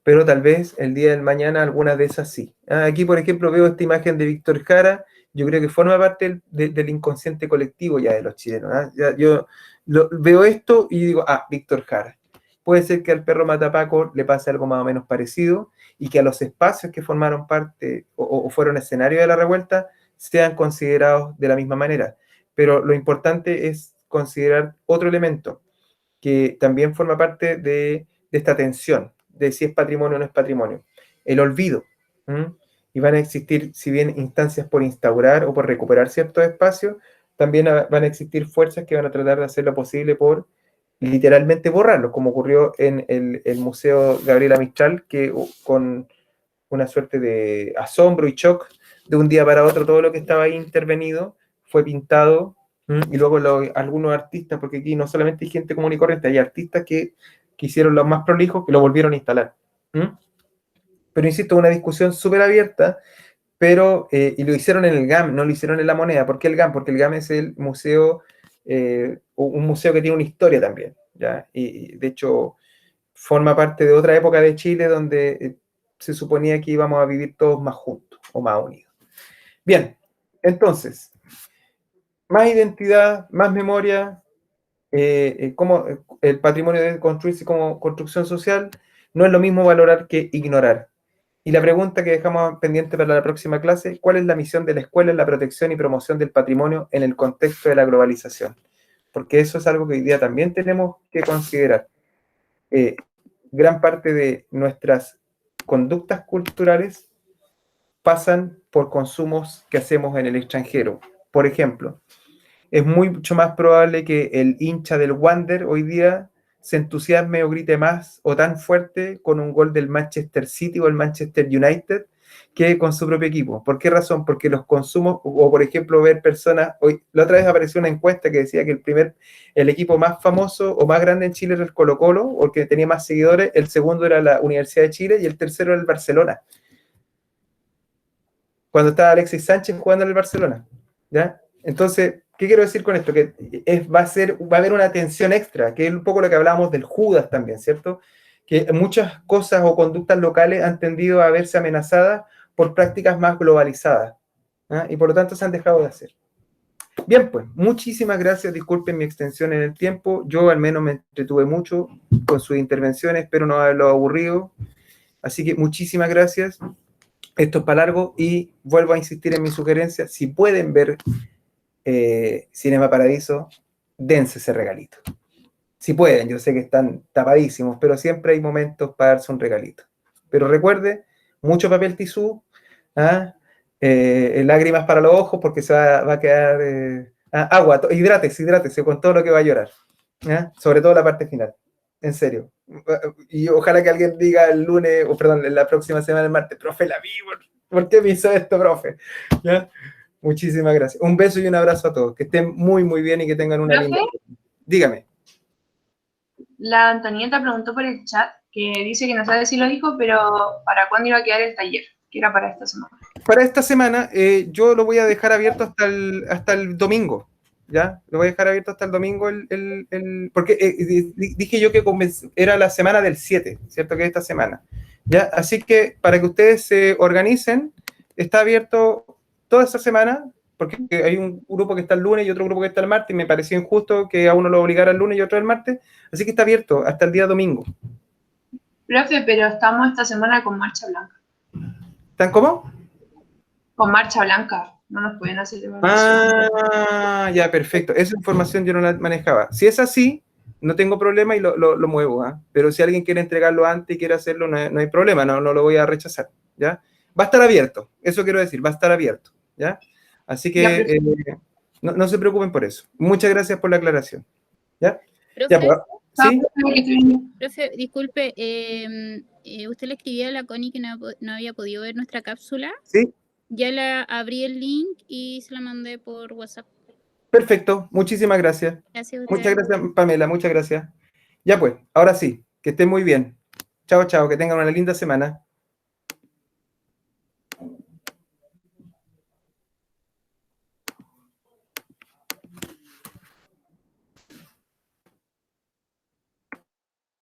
pero tal vez el día del mañana algunas de esas sí. Aquí, por ejemplo, veo esta imagen de Víctor Jara, yo creo que forma parte del inconsciente colectivo ya de los chilenos. Yo veo esto y digo, Víctor Jara. Puede ser que al perro matapaco le pase algo más o menos parecido y que a los espacios que formaron parte o fueron escenario de la revuelta sean considerados de la misma manera. Pero lo importante es considerar otro elemento que también forma parte de esta tensión de si es patrimonio o no es patrimonio. El olvido. y van a existir, si bien instancias por instaurar o por recuperar ciertos espacios, también van a existir fuerzas que van a tratar de hacer lo posible por literalmente borrarlos, como ocurrió en el Museo Gabriela Mistral, que con una suerte de asombro y shock, de un día para otro todo lo que estaba ahí intervenido fue pintado, y luego algunos artistas, porque aquí no solamente hay gente común y corriente, hay artistas que hicieron los más prolijos, que lo volvieron a instalar. Pero insisto, una discusión súper abierta, pero, y lo hicieron en el GAM, no lo hicieron en La Moneda. ¿Por qué el GAM? Porque el GAM es el museo, un museo que tiene una historia también, ¿ya? Y de hecho forma parte de otra época de Chile donde se suponía que íbamos a vivir todos más juntos o más unidos. Bien, entonces, más identidad, más memoria, como el patrimonio debe construirse como construcción social, no es lo mismo valorar que ignorar. Y la pregunta que dejamos pendiente para la próxima clase, ¿cuál es la misión de la escuela en la protección y promoción del patrimonio en el contexto de la globalización? Porque eso es algo que hoy día también tenemos que considerar. Gran parte de nuestras conductas culturales pasan por consumos que hacemos en el extranjero. Por ejemplo, es mucho más probable que el hincha del Wander hoy día se entusiasme o grite más o tan fuerte con un gol del Manchester City o el Manchester United que con su propio equipo. ¿Por qué razón? Porque los consumos, o por ejemplo ver personas, la otra vez apareció una encuesta que decía que el equipo más famoso o más grande en Chile era el Colo-Colo, o el que tenía más seguidores, el segundo era la Universidad de Chile y el tercero era el Barcelona. Cuando estaba Alexis Sánchez jugando en el Barcelona, ¿ya? Entonces, ¿qué quiero decir con esto? Que va a haber una tensión extra, que es un poco lo que hablábamos del Judas también, ¿cierto? Que muchas cosas o conductas locales han tendido a verse amenazadas por prácticas más globalizadas, ¿ah? Y por lo tanto se han dejado de hacer. Bien, pues, muchísimas gracias, disculpen mi extensión en el tiempo, yo al menos me entretuve mucho con sus intervenciones, espero no haberlo aburrido, así que muchísimas gracias, esto es para largo y vuelvo a insistir en mi sugerencia, si pueden ver Cinema Paradiso, dense ese regalito. Si pueden, yo sé que están tapadísimos, pero siempre hay momentos para darse un regalito. Pero recuerde, mucho papel tisú, lágrimas para los ojos porque se va a quedar agua, hidrátese con todo lo que va a llorar, sobre todo la parte final, en serio. Y ojalá que alguien diga el lunes, o perdón, la próxima semana, el martes, profe, la vi, ¿por qué me hizo esto, profe? ¿Ya? Muchísimas gracias. Un beso y un abrazo a todos. Que estén muy, muy bien y que tengan una linda... Dígame. La Antonieta preguntó por el chat, que dice que no sabe si lo dijo, pero ¿para cuándo iba a quedar el taller? Que era para esta semana. Para esta semana, yo lo voy a dejar abierto hasta el domingo, ¿ya? Lo voy a dejar abierto hasta el domingo, porque dije yo que era la semana del 7, ¿cierto? Que es esta semana, ¿ya? Así que para que ustedes se organicen, está abierto toda esta semana, porque hay un grupo que está el lunes y otro grupo que está el martes, y me pareció injusto que a uno lo obligara el lunes y otro el martes, así que está abierto hasta el día domingo. Profe, pero estamos esta semana con marcha blanca. ¿Están cómo? Con marcha blanca, no nos pueden hacer ya, perfecto. Esa información yo no la manejaba. Si es así, no tengo problema y lo muevo, pero si alguien quiere entregarlo antes y quiere hacerlo, no hay problema, no lo voy a rechazar, ¿ya? Va a estar abierto, eso quiero decir, va a estar abierto, ¿ya? Así que no se preocupen por eso. Muchas gracias por la aclaración, ¿ya? Profe, Ya, pues, ¿sí? Profe, disculpe, usted le escribió a la Connie que no había podido ver nuestra cápsula. Sí. Ya la abrí el link y se la mandé por WhatsApp. Perfecto, muchísimas gracias. Muchas gracias, Pamela, muchas gracias. Ya pues, ahora sí, que estén muy bien. Chao, chao, que tengan una linda semana.